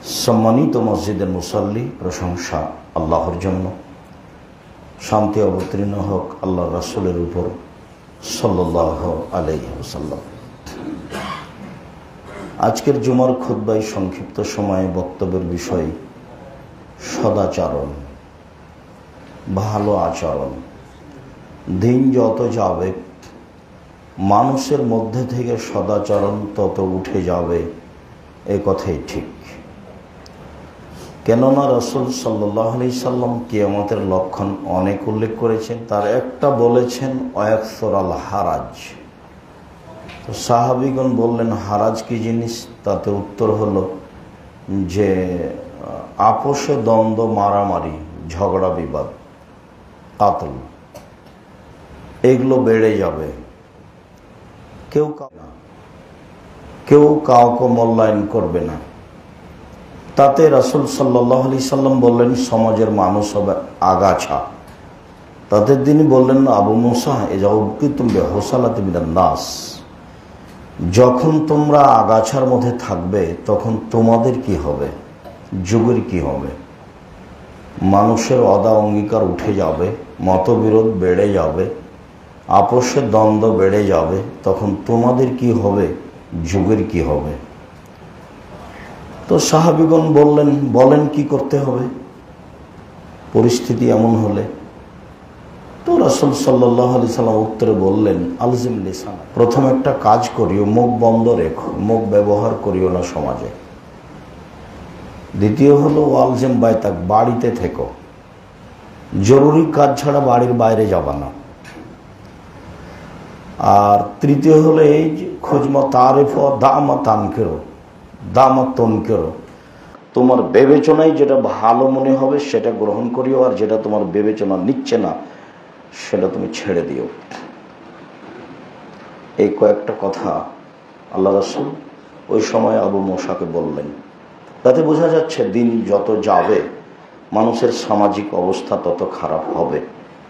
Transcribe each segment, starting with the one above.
सम्मानित मस्जिदेर मुसल्ली प्रशंसा आल्लाहर जन्य शांति अवतीर्ण होक आल्लाह रसूलेर ऊपर सल्लल्लाहु आलैहि वसल्लम। आजकेर जुमार खुतबाय संक्षिप्त समय बक्तव्येर विषय सदाचरण भालो आचरण। दिन जत जाबे मानुषेर मध्य थेके सदाचरण तत उठे जाबे ए कथाई ठीक। केनना रसूल सल्लल्लाहु अलैहि सल्लाम कियामतेर लक्षण अनेक उल्लेख करेছেন, तार एकटा बोलेছেন अयक्सुराल हाराज। तो साहाबीगण बोललेन हाराज की जिनिस? ताते उत्तर हलो जे आपसे द्वंद्व मारामारी झगड़ा विवाद कातल एगुलो बेड़े जाबे। केउ काउके मूल्यायन करबे ना। ताते रसूल सल्लल्लाहु अलैहि सल्लाम बोलेन समाजेर मानुष होबे आगाछा। ताते तिनि बोलेन आबू मूसा इजा उबकितुम बिहुसालाति मिनान नास, যখন তোমরা আগাছার মধ্যে থাকবে তখন তোমাদের কি হবে, যুগের কি হবে। মানুষের অদা অঙ্গীকার উঠে যাবে, মতবিরোধ বেড়ে যাবে, আপোষের দ্বন্দ্ব বেড়ে যাবে, তখন তোমাদের কি হবে, যুগের কি হবে। তো সাহাবীগণ বলেন কি করতে হবে পরিস্থিতি এমন হলে। তো রাসূল সাল্লাল্লাহু আলাইহি সাল্লাম উত্তরে বললেন আলজিম লিসান, প্রথম একটা কাজ করিও, মুখ বন্ধ রেখো, মুখ ব্যবহার করিও না সমাজে। দ্বিতীয় হলো আলজিম বাইতাক, বাড়িতে থেকো, জরুরি কাজ ছাড়া বাড়ির বাইরে যাবা না। আর তৃতীয় হলো এই খুজমা তারিফ দামা তানকেরো দামা তনকেরো, তোমার বিবেচনায় যেটা ভালো মনে হবে সেটা গ্রহণ করিও, আর যেটা তোমার বিবেচনা নিচ্ছে না সেটা তুমি ছেড়ে দিও। এই কয়েকটা কথা আল্লাহ রাসূল ওই সময় আবু মুসাকে বললেন। তাতে বোঝা যাচ্ছে দিন যত যাবে মানুষের সামাজিক অবস্থা তত খারাপ হবে।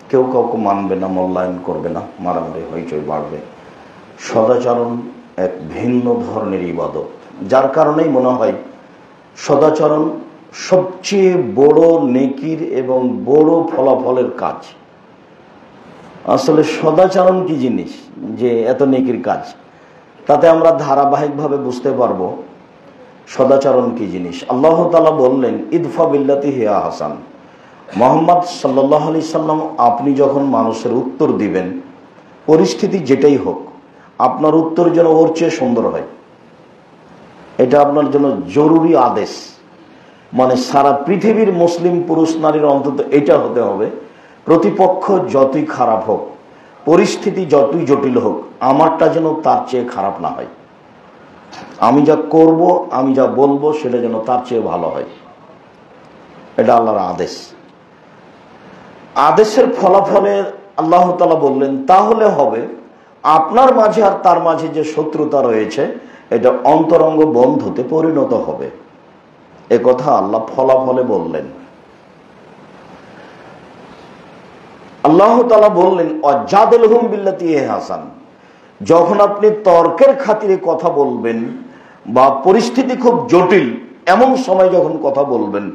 কেউ কাউকে মানবে না, মূল্যায়ন করবে না, মারামারি হইচই বাড়বে। সদাচরণ এক ভিন্ন ধরনের ইবাদত, যার কারণেই মনে হয় সদাচরণ সবচেয়ে বড় নেকির এবং বড় ফলাফলের কাজ। আসলে সদাচরণ কি জিনিস যে এত নেকির কাজ, তাতে আমরা ধারাবাহিকভাবে বুঝতে পারবো সদাচরণ কি জিনিস। আল্লাহ তাআলা বললেন ইদফা বিল্লাতি হিয়া হাসান। মুহাম্মদ সাল্লাল্লাহু আলাইহি সাল্লাম আপনি যখন মানুষের উত্তর দিবেন, পরিস্থিতি যেটাই হোক, আপনার উত্তর যেন ওর চেয়ে সুন্দর হয়। এটা আপনার জন্য জরুরি আদেশ। মানে সারা পৃথিবীর মুসলিম পুরুষ নারীর অন্তত এটা হতে হবে, প্রতিপক্ষ যতই খারাপ হোক, পরিস্থিতি যতই জটিল হোক, আমারটা যেন তার চেয়ে খারাপ না হয়। আমি যা করব, আমি যা বলবো সেটা যেন তার চেয়ে ভালো হয়। এটা আল্লাহর আদেশ। আদেশের ফলাফলে আল্লাহ তাআলা বললেন তাহলে হবে আপনার মাঝে আর তার মাঝে যে শত্রুতা রয়েছে এটা অন্তরঙ্গ বন্ধুতে পরিণত হবে। এ কথা আল্লাহ ফলাফলে বললেন। আল্লাহ তাআলা বললেন অজাদিলহুম বিল্লাতি হিয়া হাসান, যখন আপনি তর্কের খাতিরে কথা বলবেন বা পরিস্থিতি খুব জটিল এমন সময় যখন কথা বলবেন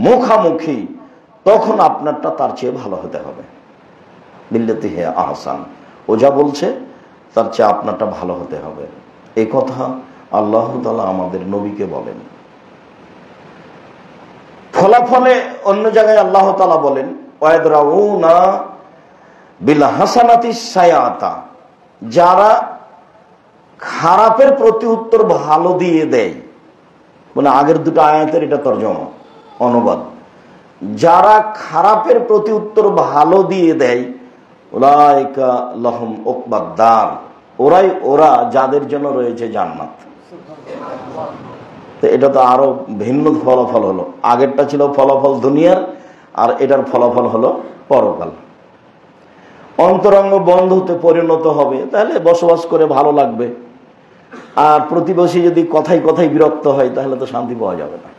মুখামুখি, তখন আপনারটা তার চেয়ে ভালো হতে হবে। বিল্লাতি হিয়া আহসান, ও যা বলছে তার চেয়ে আপনারটা ভালো হতে হবে। এই কথা আল্লাহ তাআলা আমাদের নবীকে বলেন। ফলাফলে অন্য জায়গায় আল্লাহ তাআলা বলেন ওয়ায়দরাউনা বিল হাসানাতি সায়াতা, যারা খারাপের প্রতি উত্তর ভালো দিয়ে দেয়। মানে আগের দুটো আয়াতের এটা তরজমা অনুবাদ। যারা খারাপের প্রতি উত্তর ভালো দিয়ে দেয় উলাইকা লাহুম উকবাদ দার, ওরা যাদের জন্য রয়েছে জান্নাত। তো এটা তো আরো ভিন্ন ফলাফল হলো। আগেরটা ছিল ফলাফল দুনিয়ার, আর এটার ফলাফল হলো পরকাল। অন্তরঙ্গ বন্ধুতে পরিণত হবে, তাহলে বসবাস করে ভালো লাগবে। আর প্রতিবেশী যদি কথায় কথায় বিরক্ত হয় তাহলে তো শান্তি পাওয়া যাবে না।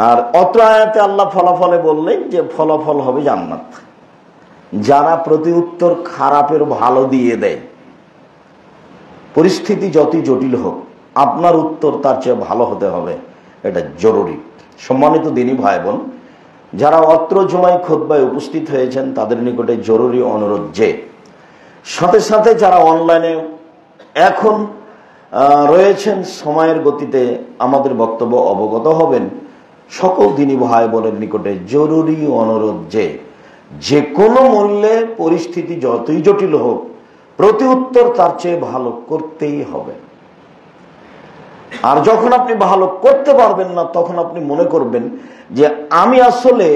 আর অত্র আয়াতে আল্লাহ ফলাফলে বললেন যে ফলাফল হবে জান্নাত। যারা প্রতি উত্তর খারাপের ভালো দিয়ে দেয়, পরিস্থিতি যতই জটিল হোক, আপনার উত্তর তার চেয়ে ভালো হতে হবে, এটা জরুরি। সম্মানিত দিনী ভাই বোন, যারা অত্র জুমায় খুতবায় উপস্থিত হয়েছেন তাদের নিকটে জরুরি অনুরোধ যে সাথে সাথে যারা অনলাইনে এখন রয়েছেন সময়ের গতিতে আমাদের বক্তব্য অবগত হবেন, সকল দিনী ভাই বোনের নিকটে জরুরি অনুরোধ যে কোনো মূল্যে পরিস্থিতি যতই জটিল হোক প্রতি উত্তর তার চেয়ে ভালো করতেই হবে। আর যখন আপনি ভালো করতে পারবেন না তখন আপনি মনে করবেন যে আমি আসলে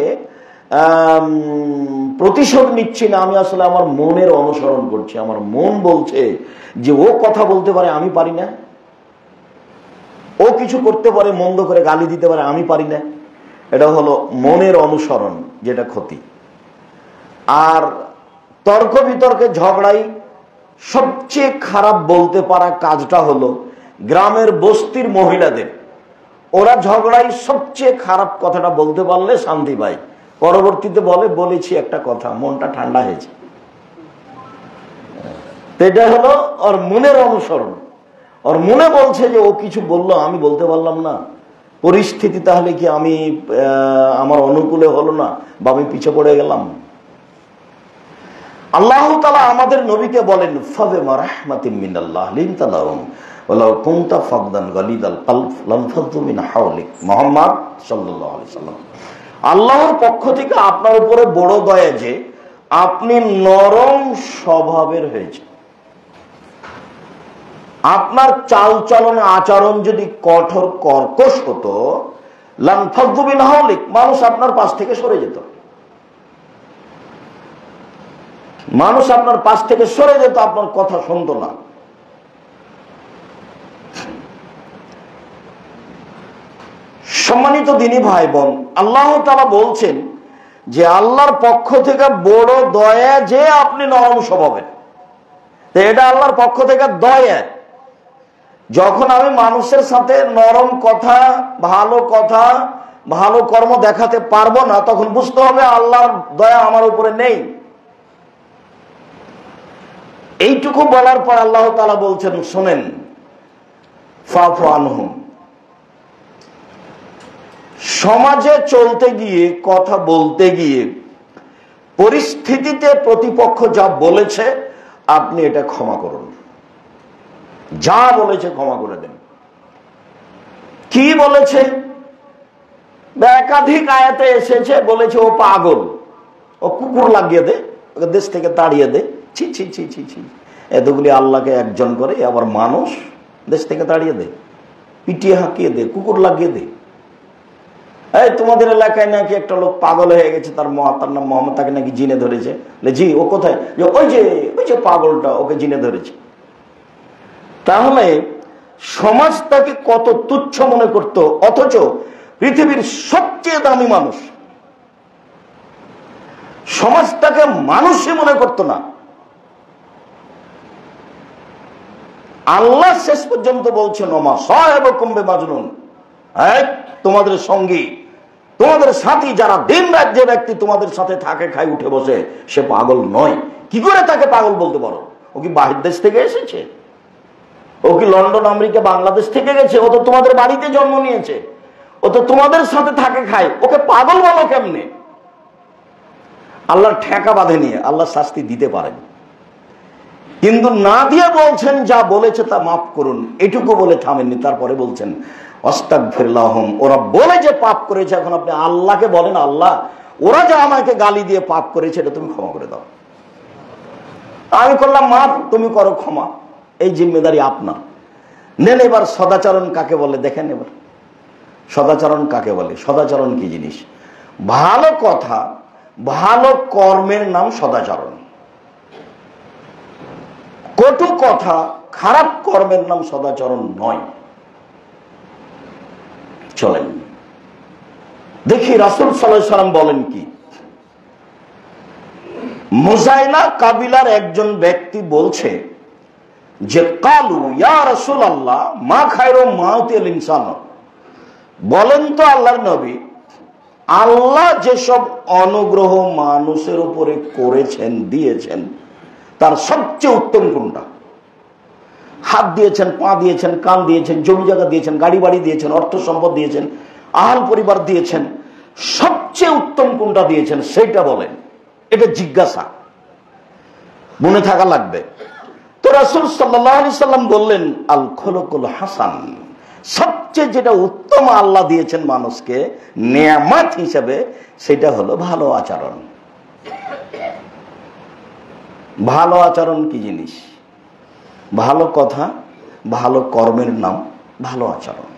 প্রতিশোধ নিচ্ছি না, আমি আসলে আমার মনের অনুসরণ করছি। আমার মন বলছে যে ও কথা বলতে পারে, আমি পারি না। ও কিছু করতে পারে, মন্দ করে গালি দিতে পারে, আমি পারি না। এটা হলো মনের অনুসরণ, যেটা ক্ষতি। আর তর্ক বিতর্কে ঝগড়াই সবচেয়ে খারাপ বলতে পারা কাজটা হলো গ্রামের বস্তির মহিলাদের। ওরা ঝগড়াই সবচেয়ে খারাপ কথাটা বলতে পারলে শান্তি পায়, পরবর্তীতে বলেছি একটা কথা, মনটা ঠান্ডা হয়েছে। এটা হলো ওর মনের অনুসরণ। ওর মনে বলছে যে ও কিছু বললো, আমি বলতে পারলাম না। পরিস্থিতি তাহলে কি আমি আমার অনুকূলে হলো না, বা আমি পিছে পড়ে গেলাম। আল্লাহ তাআলা আমাদের নবীকে বলেন, ফাবিমা রাহমাতিন মিনাল্লাহ লিনতা লাহুম ওয়ালাউ কুনতা ফাদদান গালিদাল কলব লানফাদু মিন হাওলিক। মুহাম্মদ সাল্লাল্লাহু আলাইহি সাল্লাম, আল্লাহর পক্ষ থেকে আপনার উপরে বড় দয়া যে আপনি নরম স্বভাবের হয়েছে। আপনার চালচলন আচরণ যদি কঠোর কর্কশ হতো, লানফাদু মিন হাওলিক, মানুষ আপনার পাশ থেকে সরে যেত। মানুষ আপনার পাশ থেকে সরে যেত, আপনার কথা শুনতো না। সম্মানিত দিনী ভাই বোন, আল্লাহ তাআলা বলছেন যে আল্লাহর পক্ষ থেকে বড় দয়া যে আপনি নরম স্বভাবের। এটা আল্লাহর পক্ষ থেকে দয়া। যখন আমি মানুষের সাথে নরম কথা, ভালো কর্ম দেখাতে পারবো না, তখন বুঝতে হবে আল্লাহর দয়া আমার উপরে নেই। এইটুকু বলার পর আল্লাহ তাআলা বলছেন, শোনেন, ফাফু আনহুম। সমাজে চলতে গিয়ে, কথা বলতে গিয়ে, পরিস্থিতিতে প্রতিপক্ষ যা বলেছে আপনি এটা ক্ষমা করুন। যা বলেছে ক্ষমা করে দেন। কি বলেছে? একাধিক আয়াতে এসেছে, বলেছে ও পাগল, ও কুকুর লাগিয়ে দে, ওকে দেশ থেকে তাড়িয়ে দে। ছি ছি ছি ছি ছি, এতগুলি আল্লাহকে একজন করে আবার মানুষ দেশ থেকে তাড়িয়ে দে, পিটিয়ে হাঁকিয়ে দে, কুকুর লাগিয়ে দে। এই তোমাদের এলাকায় নাকি একটা লোক পাগল হয়ে গেছে, তার নাম মোহাম্মদ, তাকে নাকি জিনে ধরেছে। জি, ও কোথায়? ওই যে পাগলটা, ওকে জিনে ধরেছে। তাহলে সমাজ তাকে কত তুচ্ছ মনে করত, অথচ পৃথিবীর সবচেয়ে দামি মানুষ, সমাজটাকে মানুষই মনে করত না। আল্লাহ শেষ পর্যন্ত বলছেন, ওমা সাহেবকুম বিমাজনুন, তোমাদের সঙ্গী, তোমাদের সাথী, যারা দিন রাত যে ব্যক্তি তোমাদের সাথে থাকে, খায়, উঠে বসে, সে পাগল নয়। কি করে তাকে পাগল বলতে পারো? ও কি বাহির দেশ থেকে এসেছে? ও কি লন্ডন, আমেরিকা, বাংলাদেশ থেকে গেছে? ও তো তোমাদের বাড়িতে জন্ম নিয়েছে, ও তো তোমাদের সাথে থাকে, খায়, ওকে পাগল বলো কেমনে? আল্লাহর ঠেকা বাঁধে নিয়ে আল্লাহ শাস্তি দিতে পারেন, কিন্তু না দিয়ে বলছেন যা বলেছে তা মাফ করুন, এটুকু বলে থামেননি। তারপরে বলছেন আস্তাগফিরুল্লাহুম, ওরা বলে যে পাপ করেছে, এখন আপনি আল্লাহকে বলেন, আল্লাহ ওরা যা আমাকে গালি দিয়ে পাপ করেছে এটা তুমি ক্ষমা করে দাও। আমি করলাম মাফ, তুমি করো ক্ষমা, এই জিম্মেদারি আপনার। নেন এবার সদাচরণ কাকে বলে দেখেন। এবার সদাচরণ কাকে বলে? সদাচরণ কি জিনিস? ভালো কথা, ভালো কর্মের নাম সদাচরণ। কটু কথা, খারাপ কর্মের নাম সদাচরণ নয়। চলেন দেখি রাসূল সাল্লাল্লাহু আলাইহি ওয়াসাল্লাম বলেন কি। মুজাইলা কাবিলার একজন ব্যক্তি বলছে যে, কালু ইয়া রাসূলুল্লাহ মা খায়রু মাউতিল ইনসান, বলেন তো আল্লাহর নবী, আল্লাহ যেসব অনুগ্রহ মানুষের উপরে করেছেন, দিয়েছেন, তার সবচেয়ে উত্তম কোনটা? হাত দিয়েছেন, পা দিয়েছেন, কান দিয়েছেন, জমি জায়গা দিয়েছেন, গাড়ি বাড়ি দিয়েছেন, অর্থ সম্পদ দিয়েছেন, আহাল পরিবার দিয়েছেন, সবচেয়ে উত্তম কোনটা দিয়েছেন সেইটা বলেন। এটা জিজ্ঞাসা, মনে থাকা লাগবে। তো রাসূল সাল্লাল্লাহু আলাইহি সাল্লাম বললেন, আল খুলুকুল হাসান, সবচেয়ে যেটা উত্তম আল্লাহ দিয়েছেন মানুষকে নেয়ামত হিসেবে, সেটা হলো ভালো আচরণ। ভালো আচরণ কি জিনিস? ভালো কথা, ভালো কর্মের নাম ভালো আচরণ।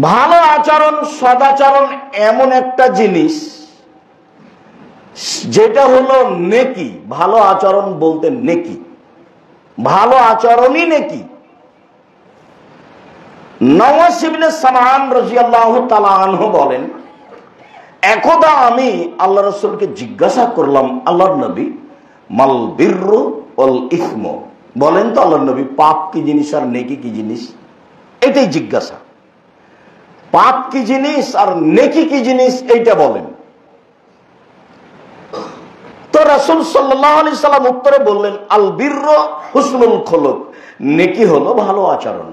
ভালো আচরণ, সদাচরণ এমন একটা জিনিস যেটা হলো নেকি। ভালো আচরণ বলতে নেকি, ভালো আচরণই নেকি। নওয়াস ইবনে সামআন রাদিয়াল্লাহু তাআলা আনহু বলেন, একদা আমি আল্লাহ রাসূলকে জিজ্ঞাসা করলাম, আল্লাহর নবী, মাল বিররু ওয়াল ইসমু, বলেন তো আল্লাহর নবী, পাপ কি জিনিস আর নেকি কি জিনিস? এটাই জিজ্ঞাসা। পাপ কি জিনিস আর নেকি কি জিনিস এইটা বলেন। তো রাসূল সাল্লাল্লাহু আলাইহি সাল্লাম উত্তরে বললেন, আল বিররু হুসনুল খুলুক, নেকি হলো ভালো আচরণ।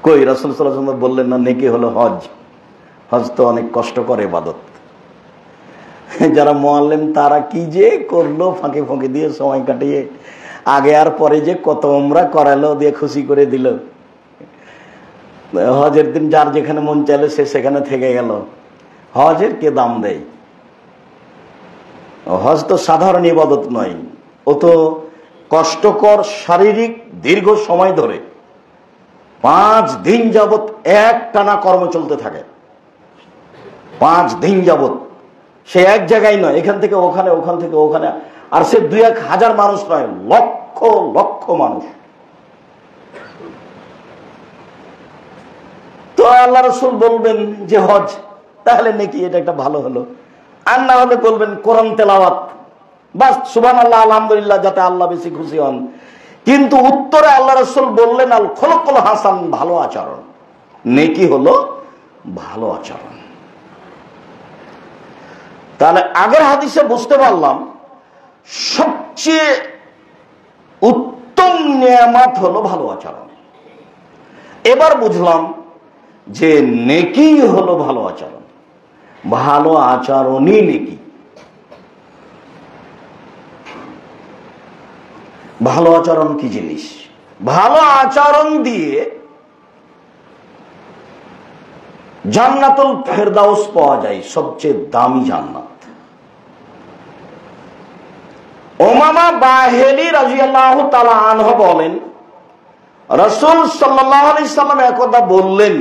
কই রাসূল সাল্লাল্লাহু আলাইহি সাল্লাম বললেন না নেকি হলো হজ? হজ তো অনেক কষ্টকর ইবাদত। যারা মুআল্লিম তারা কি যে করলো, ফাঁকে ফাঁকে দিয়ে সময় কাটিয়ে, আগে আর পরে যে কত উমরা করালো, দিয়ে খুশি করে দিল। হজের দিন যার যেখানে মন চাইলো সে সেখানে থেকে গেল। হজের কে দাম দেয়? হজ তো সাধারণ ইবাদত নয়, ও তো কষ্টকর, শারীরিক, দীর্ঘ সময় ধরে 5 দিন যাবত এক টানা কর্ম চলতে থাকে। 5 দিন যাবত সে এক জায়গায় নয়, এখান থেকে ওখানে, ওখান থেকে ওখানে। আর সে 2-1 হাজার মানুষ নয়, লক্ষ লক্ষ মানুষ। তো আল্লাহ রাসূল বলবেন যে হজ, তাহলে নাকি এটা একটা ভালো হলো। আর না হলে বলবেন কোরআন তেলাওয়াত, বাস সুবহানাল্লাহ আলহামদুলিল্লাহ, যাতে আল্লাহ বেশি খুশি হন। কিন্তু উত্তরে আল্লাহ রাসূল বললেন, আল খুলুকুল হাসান, ভালো আচরণ। নেকি হলো ভালো আচরণ। তাহলে আগের হাদিসে বুঝতে পারলাম সবচেয়ে উত্তম নিয়ামত হলো ভালো আচরণ। এবার বুঝলাম যে নেকি হলো ভালো আচরণ, ভালো আচরণই নেকি। ভালো আচরণ কি জিনিস? ভালো আচরণ দিয়ে জান্নাতুল ফেরদাউস পাওয়া যায়, সবচেয়ে দামি জান্নাত। উমামা বাহিলি রাদিয়াল্লাহু তাআলা আনহু বলেন, রাসূল সাল্লাল্লাহু আলাইহি সাল্লাম একদা বললেন,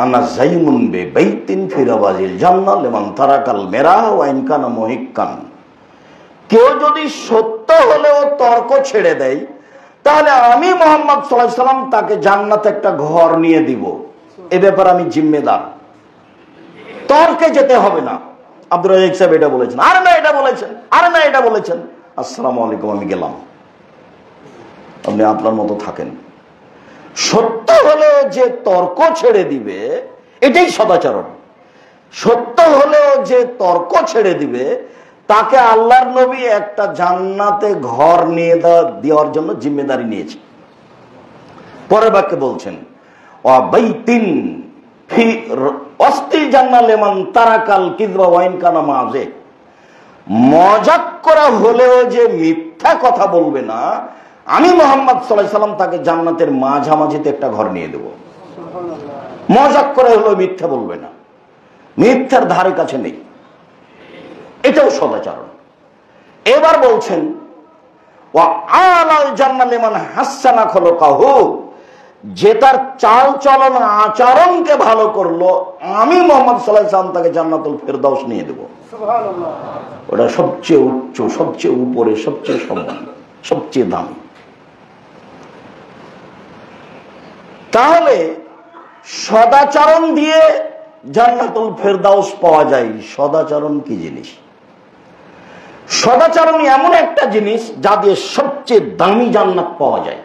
আনা যাইমুন বিবাইতিন ফি রাবাজিল জান্নাহ লিমান তারাকাল মিরাহ ওয়া ইন কানা মুহিক্কান। কেউ যদি সত্য হলেও তর্ক ছেড়ে দেয়, তাহলে আমি মুহাম্মদ সাল্লাল্লাহু আলাইহি সাল্লাম তাকে জান্নাতে একটা ঘর নিয়ে দিব। এ ব্যাপারে আমি জিম্মেদার, তর্কে যেতে হবে না। আব্দুর রাজ্জাক সাহেব এটা বলেছেন, আরে না এটা বলেছেন, আরে না এটা বলেছেন, আসসালামু আলাইকুম, আমি গেলাম, আপনি আপনার মতো থাকেন। সত্য হলেও যে তর্ক ছেড়ে দিবে, এটাই সদাচরণ। সত্য হলেও যে তর্ক ছেড়ে দিবে, তাকে আল্লাহর নবী একটা জান্নাতে ঘর নিয়ে দেওয়ার জন্য জিম্মেদারি নিয়েছে। পরের বাক্যে বলছেন, ওয়াবাইতিন ফি ওয়াসতিল জান্নাহ লিমান তারাকাল কিযবা ওয়া ইন কানা মাযে। মজাক করা হলেও যে মিথ্যা কথা বলবে না, আমি মুহাম্মদ সাল্লাল্লাহু আলাইহি সাল্লাম তাকে জান্নাতের মাঝামাঝিতে একটা ঘর নিয়ে দেব। মজাক করে হলেও মিথ্যা বলবে না, মিথ্যার ধারে কাছে নেই, এটাও সদাচরণ। এবার বলছেন, ওয়া আলাল জান্নাহ লিমান হাসানা খুলুকাহু, যে তার চাল চলন আচরণকে ভালো করলো, আমি মুহাম্মদ সাল্লাল্লাহু আলাইহি সাল্লাম তাকে জান্নাতুল ফেরদাউস নিয়ে দেব। সুবহানাল্লাহ। ওটা সবচেয়ে উচ্চ, সবচেয়ে উপরে, সবচেয়ে সম্মান, সবচেয়ে দামি। তাহলে সদাচরণ দিয়ে জান্নাতুল ফেরদাউস পাওয়া যায়। সদাচরণ কি জিনিস? সদাচরণ এমন একটা জিনিস যা দিয়ে সবচেয়ে দামি জান্নাত পাওয়া যায়।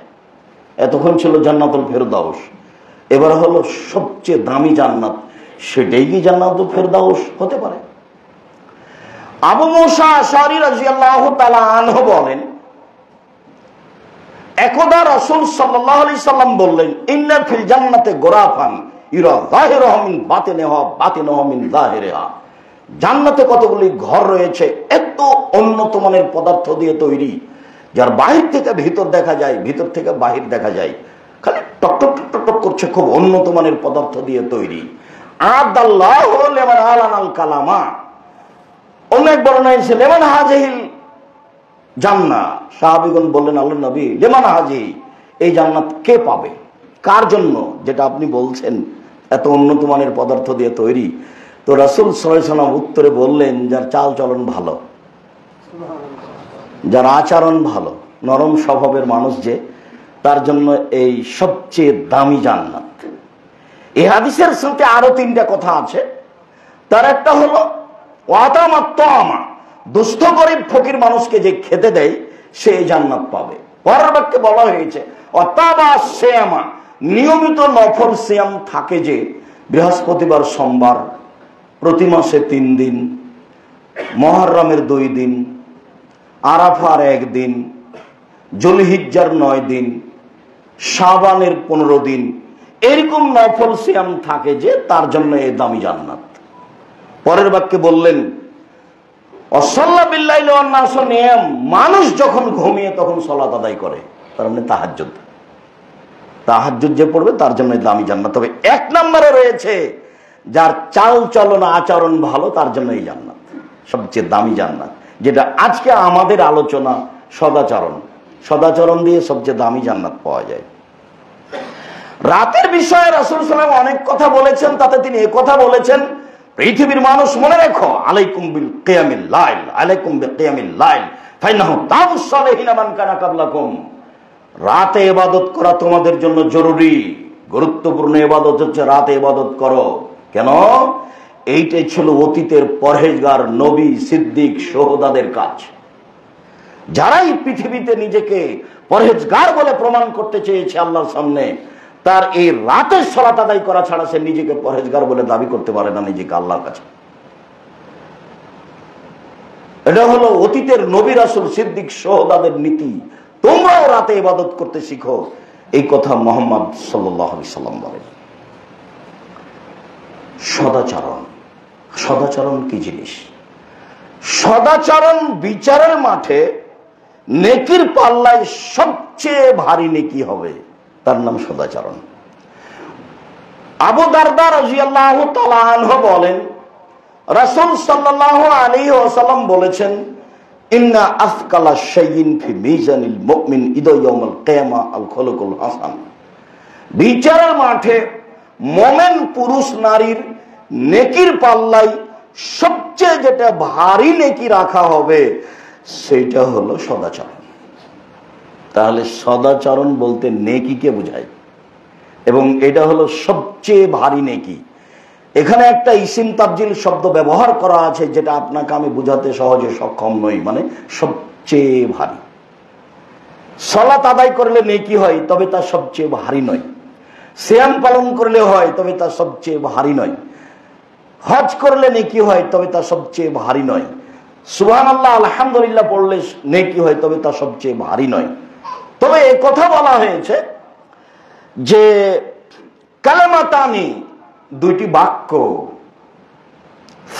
এতক্ষণ ছিল জান্নাতুল ফেরদাউস, এবার হলো সবচেয়ে দামি জান্নাত। সেটাই কি জান্নাতুল ফেরদাউস হতে পারে? আবু মুসা আশআরী রাদিয়াল্লাহু তাআলা আনহু বলেন, একদা রাসূল সাল্লাল্লাহু আলাইহি সাল্লাম বললেন, ইন্না ফিল জান্নাতি গোরাফান ইরা যাহিরুহা মিন বাতিনিহা বাতিনুহা মিন যাহিরিহা। জান্নাতে কতগুলি ঘর রয়েছে, এত উন্নত মানের পদার্থ দিয়ে তৈরি, যার বাহির থেকে ভিতর দেখা যায়, ভিতর থেকে বাহির দেখা যায়, খালি টকটক টকটক করছে, খুব উন্নত মানের পদার্থ দিয়ে তৈরি। আদাল্লাহু লিমান আলানাল কালামা। অনেক বর্ণনা এসেছে লিমান হাজিহিল জান্নাহ। সাহাবীগণ বললেন, আল্লাহর নবী, লিমান হাজিহি, এই জান্নাত কে পাবে, কার জন্য, যেটা আপনি বলছেন এত উন্নত মানের পদার্থ দিয়ে তৈরি? তো রাসূল সাল্লাল্লাহু আলাইহি ওয়াসাল্লাম উত্তরে বললেন, যার চাল চলন ভালো, যার আচরণ ভালো, নরম স্বভাবের মানুষ, যে তার জন্য এই সবচেয়ে দামি জান্নাত। এই হাদিসের সাথে আরো তিনটা কথা আছে। তার একটা হলো ওয়াতামাত তাআমা, দুস্থ গরিব ফকির মানুষকে যে খেতে দেয় সে জান্নাত পাবে। পরের বাক্যে বলা হয়েছে ওয়াতাবা সিয়ামা, নিয়মিত নফল সিয়াম থাকে, যে বৃহস্পতিবার সোমবার, প্রতি মাসে 3 দিন, মুহররমের 2 দিন, আরাফার 1 দিন, জুলহিজ্জার 9 দিন, শাবানের 15 দিন, এরকম নফল সিয়াম থাকে, যে তার জন্য এই দামি জান্নাত। পরের বাক্যে বললেন অসাল্লা বিল্লাইল ওয়ান নাস নিয়াম, মানুষ যখন ঘুমিয়ে তখন সালাত আদায় করে, তার মানে তাহাজ্জুদ। তাহাজ্জুদ যে পড়বে তার জন্য দামি জান্নাত। তবে 1 নম্বরে রয়েছে যার চাল চলন আচরণ ভালো, তার জন্য এই জান্নাত সবচেয়ে দামি জান্নাত। যেটা আজকে আমাদের আলোচনা সদাচরণ, সদাচরণ দিয়ে সবচেয়ে দামি জান্নাত পাওয়া যায়। রাতের বিষয়ে রাসূল সাল্লাল্লাহু আলাইহি ওয়াসাল্লাম অনেক কথা বলেছেন, তাতে তিনি এই কথা বলেছেন, পৃথিবীর মানুষ মনে রেখো, আলাইকুম বিল কিয়ামিল লাইল, আলাইকুম বিকিয়ামিল লাইল ফাইন্নাহু দাবুস সালিহিন মান কানা ক্বাবলাকুম। রাতে ইবাদত করা তোমাদের জন্য জরুরি, গুরুত্বপূর্ণ ইবাদত হচ্ছে রাতে ইবাদত করো। কেন? এইটাই ছিল অতীতের পরহেজগার নবী, সিদ্দিক, শুহাদাদের কাজ। যারাই পৃথিবীতে নিজেকে পরহেজগার বলে প্রমাণ করতে চেয়েছে আল্লাহর সামনে, তার এই রাতের সালাত আদায় করা ছাড়া সে নিজেকে পরহেজগার বলে দাবি করতে পারে না নিজেকে আল্লাহর কাছে। এটা হলো অতীতের নবী, রাসূল, সিদ্দিক, শুহাদাদের নীতি। তোমরাও রাতে ইবাদত করতে শিখো, এই কথা মুহাম্মদ সাল্লাল্লাহু আলাইহি সাল্লাম বলেন। সদাচরণ, সদাচরণ কি জিনিস? সদাচরণ বিচারের মাঠে নেকির পাল্লায় সবচেয়ে ভারী নেকি হবে, তার নাম সদাচরণ। আবু দারদা রাদিয়াল্লাহু তাআলা আনহু বলেন, রাসূল সাল্লাল্লাহু আলাইহি ওয়াসাল্লাম বলেছেন, ইন্না আফকালা শাইইন ফি মিজানিল মুমিন ইদা ইয়াউমুল কিয়ামা আল খুলুকুল হাসান। বিচারের মাঠে মুমিন পুরুষ নারীর নেকির পাল্লায় সবচেয়ে যেটা ভারী নেকি রাখা হবে সেটা হলো সদাচরণ। তাহলে সদাচরণ বলতে নেকিকে বোঝায়, এবং এটা হলো সবচেয়ে ভারী নেকি। এখানে একটা ইসিম তাবজিল শব্দ ব্যবহার করা আছে, যেটা আপনাকে আমি বুঝাতে সহজে সক্ষম নই। মানে সবচেয়ে ভারী। সালাত আদায় করলে নেকি হয়, তবে তা সবচেয়ে ভারী নয়। সিয়াম পালন করলে হয়, তবে তা সবচেয়ে ভারী নয়। হজ করলে নেকি হয়, তবে তা সবচেয়ে ভারী নয়। সুবহানাল্লাহ, আলহামদুলিল্লাহ পড়লে নেকি হয়, তবে তা সবচেয়ে ভারী নয়। তবে এই কথা বলা হয়েছে যে কালামাতানি, 2টি বাক্য,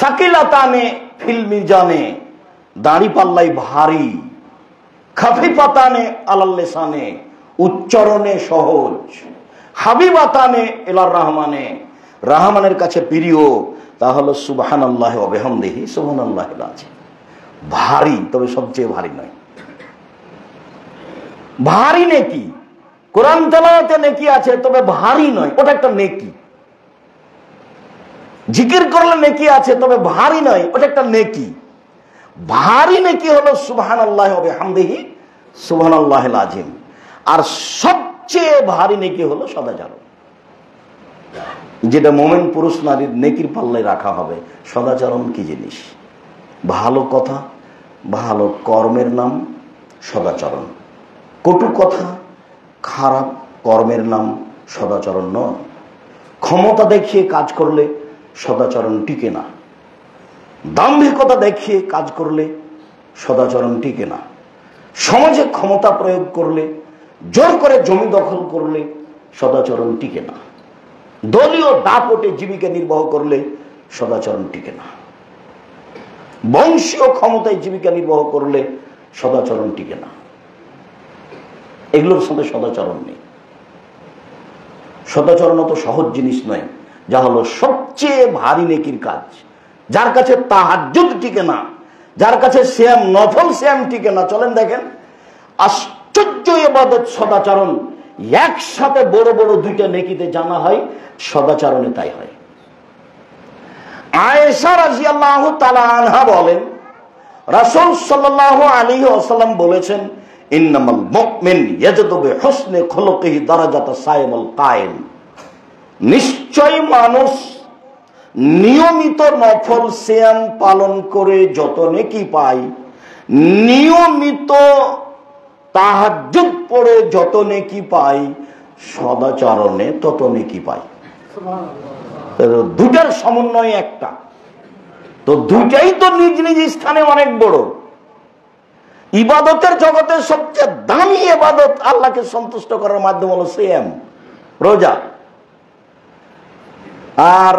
সাকিলাতানে ফিল মিজানে, দাড়ি পাল্লাই ভারী, খাফিফাতানে আলাল লিসানে, উচ্চারণে সহজ, হাবিবাতানে ইলার রহমানে, রহমানের কাছে প্রিয়, তা হলো সুবহানাল্লাহি ওয়া বিহামদিহি সুবহানাল্লাহিল আযীম। ভারী, তবে সবচেয়ে ভারী নয়। ভারী নেকি, কোরআন তেলাওয়াতে নেকি আছে, তবে ভারী নয়, ওটা একটা নেকি। জিকির করলে নেকি আছে, তবে ভারী নয়, ওটা একটা নেকি। ভারী নেকি হলো সুবহানাল্লাহি ওয়া বিহামদিহি সুবহানাল্লাহিল আযীম। আর সবচেয়ে ভারী নেকি হলো সদাচরণ, যেটা মুমিন পুরুষ নারীর নেকির পাল্লায় রাখা হবে। সদাচরণ কি জিনিস? ভালো কথা, ভালো কর্মের নাম সদাচরণ। কটু কথা, খারাপ কর্মের নাম সদাচরণ নয়। ক্ষমতা দেখিয়ে কাজ করলে সদাচরণ টিকে না। দাম্ভিকতা দেখিয়ে কাজ করলে সদাচরণ টিকে না। সমাজে ক্ষমতা প্রয়োগ করলে, জোর করে জমি দখল করলে সদাচরণ টিকে না। দলীয় দাপটে জীবিকা নির্বাহ করলে সদাচরণ টিকে না। বংশীয় ক্ষমতায় জীবিকা নির্বাহ করলে সদাচরণ টিকে না। এগুলোর সাথে সদাচরণ নেই। সদাচরণ অত সহজ জিনিস নয়, যা হলো সবচেয়ে ভারী নেকির কাজ। যার কাছে তাহাজ্জুদ টিকে না, যার কাছে সিয়াম, নফল সিয়াম টিকে না। চলেন দেখেন, আশ্চর্য ইবাদত সদাচরণ একসাথে বড় বড় দুইটা নেকিতে জানা হয়, সদাচরণে তাই হয়। আয়েশা রাদিয়াল্লাহু তাআলা আনহা বলেন, রাসূল সাল্লাল্লাহু আলাইহি ওয়াসাল্লাম বলেছেন, ইন্নামাল মুমিন ইয়াজদু বিহুসনি খুলুকিহি দারাজাতা সাইমুল কায়েম। নিশ্চয় মানুষ নিয়মিত নফল সিয়াম পালন করে যত নেকি পায়, নিয়মিত তাহাজ্জুদ পড়ে যত নেকি পায়, সদাচরণে তত নেকি পায়। দুটার সমন্বয় একটা, তো দুটাই তো নিজ নিজ স্থানে অনেক বড়। ইবাদতের জগতের সবচেয়ে দামি ইবাদত, আল্লাহকে সন্তুষ্ট করার মাধ্যম হলো সিয়াম, রোজা। আর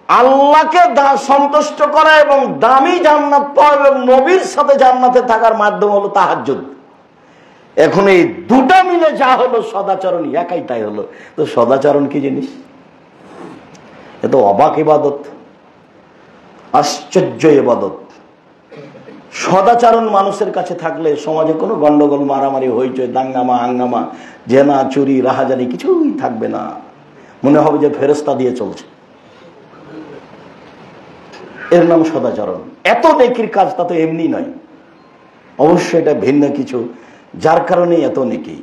আল্লাহকে সন্তুষ্ট করা এবং দামি জান্নাত পাওয়া এবং নবীর সাথে জান্নাতে থাকার মাধ্যম হলো তাহাজ্জুদ। এখন এই দুটা মিলে যা হলো সদাচরণ, একাই তাই হলো। তো সদাচরণ কি জিনিস? এ তো অবাক ইবাদত, আশ্চর্য ইবাদত। সদাচরণ মানুষের কাছে থাকলে সমাজে কোনো গন্ডগোল, মারামারি, হইচই, দাঙ্গামা, হাঙ্গামা, জেনা, চুরি, রাহাজানি কিছুই থাকবে না। মনে হবে যে ফেরেশতা দিয়ে চলছে। এর নাম সদাচরণ। এত নেকির কাজ তা তো এমনি নয়, অবশ্যই এটা ভিন্ন কিছু, যার কারণে এত নেকি।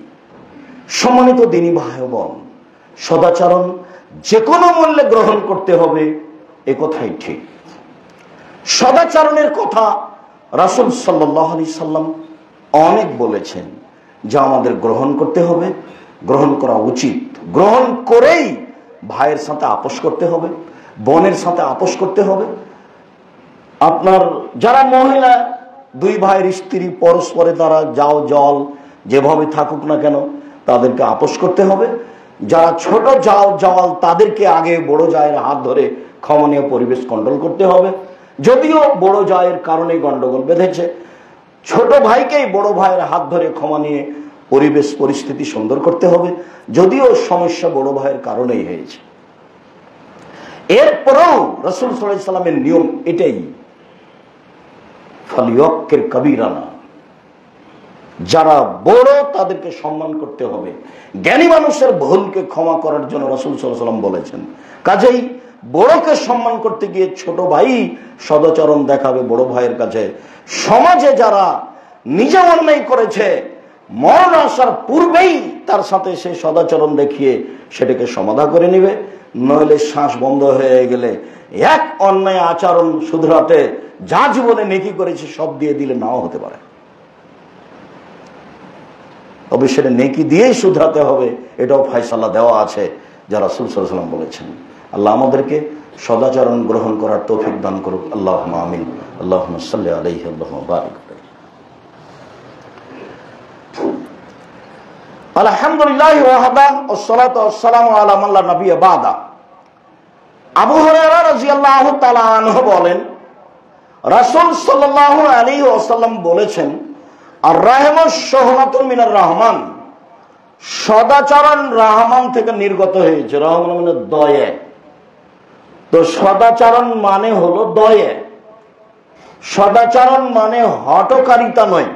সম্মানিত দ্বীনী ভাই বোন, সদাচরণ যে কোনো মূল্যে গ্রহণ করতে হবে, এ কথাই ঠিক। সদাচরণের কথা রাসূল সাল্লাল্লাহু আলাইহি সাল্লাম অনেক বলেছেন, যা আমাদের গ্রহণ করতে হবে, গ্রহণ করা উচিত। গ্রহণ করেই ভাইয়ের সাথে আপোষ করতে হবে, বোনের সাথে আপোষ করতে হবে। আপনার যারা মহিলা, দুই ভাইয়ের স্ত্রী, পরস্পরে তারা যাও জল যেভাবে থাকুক না কেন, তাদেরকে আপোষ করতে হবে। যারা ছোট যাও জওয়াল, তাদেরকে আগে বড় জায়ের হাত ধরে ক্ষমা নিয়ে পরিবেশ কন্ট্রোল করতে হবে। যদিও বড় জায়ের কারণে গন্ডগোল বেঁধেছে, ছোট ভাইকেই বড় ভাইয়ের হাত ধরে ক্ষমা নিয়ে পরিবেশ পরিস্থিতি সুন্দর করতে হবে, যদিও সমস্যা বড় ভাইয়ের কারণেই হয়েছে। এরপরেও রাসূল সাল্লাল্লাহু আলাইহি সাল্লামের নিয়ম এটাই, ফালিয়াক্কির কাবীরানা, যারা বড় তাদেরকে সম্মান করতে হবে। জ্ঞানী মানুষের ভুলকে ক্ষমা করার জন্য রাসূল সাল্লাল্লাহু আলাইহি সাল্লাম বলেছেন। কাজেই বড়কে সম্মান করতে গিয়ে ছোট ভাই সদাচরণ দেখাবে বড় ভাইয়ের কাছে। সমাজে যারা নিজে অন্যায় করেছে, মরণ আসার পূর্বেই তার সাথে সে সদাচরণ দেখিয়ে সেটাকে সমাধা করে নিবে। নইলে শ্বাস বন্ধ হয়ে গেলে এক অন্যায় আচরণ শুধরাতে যা জীবনে নেকি করেছে সব দিয়ে দিলে নাও হতে পারে। তবে সেটা নেকি দিয়েই শুধরাতে হবে, এটাও ফায়সালা দেওয়া আছে, যা রাসূল সাল্লাল্লাহু আলাইহি ওয়াসাল্লাম বলেছেন। আল্লাহ আমাদেরকে সদাচরণ গ্রহণ করার তৌফিক দান করুক। আল্লাহুম্মা আমিন। আল্লাহুম্মা সাল্লি আলাইহি আল্লাহুম্মা বারিক। আলহামদুলিল্লাহ ওয়াহদা ওয়াসসালাতু ওয়াসসালামু আলা মান লা নাবিয়্যা বাদা। আবু হুরায়রা রাদিয়াল্লাহু তাআলা আনহু বলেন, রাসূল সাল্লাল্লাহু আলাইহি ওয়াসাল্লাম বলেছেন, আর-রাহমু শুহনাতুন মিনার রহমান, সদাচরণ রহমান থেকে নির্গত হয়েছে। রহমান মানে দয়া। তো সদাচরণ মানে হলো দয়া। সদাচরণ মানে হঠকারিতা নয়,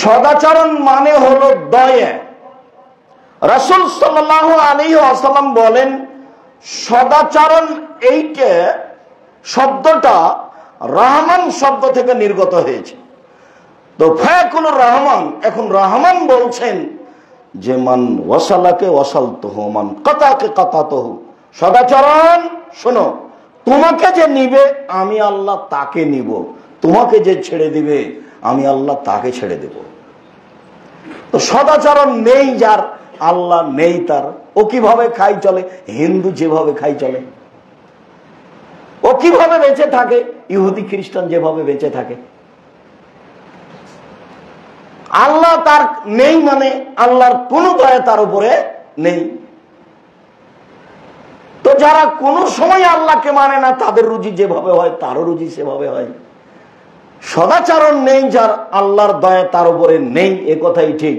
সদাচরণ মানে হলো দয়া। রাসূল সাল্লাল্লাহু আলাইহি ওয়াসাল্লাম বলেন, সদাচরণ এইটা শব্দটা রহমান শব্দ থেকে নির্গত হয়েছে। তো ফায়াকুলুর রহমান, এখন রহমান বলছেন যে মান ওয়াসালাকে ওয়াসালতুহু, মান কাতাকে কাতাতুহু। সদাচরণ শোনো, তোমাকে যে নিবে আমি আল্লাহ তাকে নিব, তোমাকে যে ছেড়ে দিবে আমি আল্লাহ তাকে ছেড়ে দেব। তো সদাচরণ নেই যার, আল্লাহ নেই তার, ও কিভাবে খাই চলে? হিন্দু যেভাবে খাই চলে, কিভাবে বেঁচে থাকে? ইহুদি খ্রিস্টান যেভাবে বেঁচে থাকে। আল্লাহ তার নেই মানে আল্লাহর কোন দয়া তার উপরে নেই। তো যারা কোনো সময় আল্লাহকে মানে না, তাদের রুজি যেভাবে হয় তারও রুজি সেভাবে হয়। সদাচরণ নেই যার, আল্লাহর দয়া তার উপরে নেই, এ কথাই ঠিক।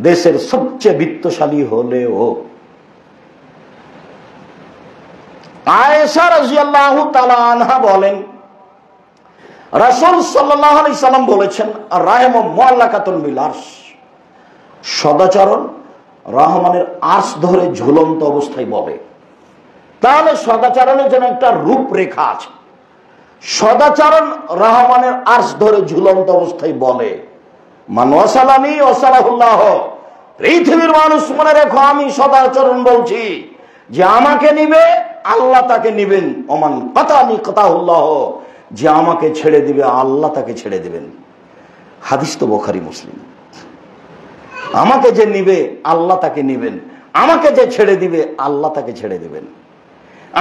দেশের সবচেয়ে বিত্তশালী হলেও আয়েশা রাদিয়াল্লাহু তাআলা আনহা বলেন, রাসূল সাল্লাল্লাহু আলাইহি সাল্লাম বলেছেন, রাহমু মুআল্লাকাতুন বিল আরশ, সদাচরণ রহমানের আরশ ধরে ঝুলন্ত অবস্থায় বলে। তাহলে সদাচরণের জন্য একটা রূপরেখা আছে। সদাচরণ রহমানের আরশ ধরে ঝুলন্ত অবস্থায় বলে, মান ওয়াসালানি ওয়াসালাহুল্লাহ, পৃথিবীর মানুষ মনে রেখো আমি সদাচরণ বলছি, যে আমাকে নিবে আল্লাহ তাকে নিবেন, ওমান কাতানি কাতাহুল্লাহ, যে আমাকে ছেড়ে দিবে আল্লাহ তাকে ছেড়ে দিবেন। হাদিস তো বুখারী মুসলিম। আমাকে যে নিবে আল্লাহ তাকে নিবেন, আমাকে যে ছেড়ে দিবে আল্লাহ তাকে ছেড়ে দিবেন।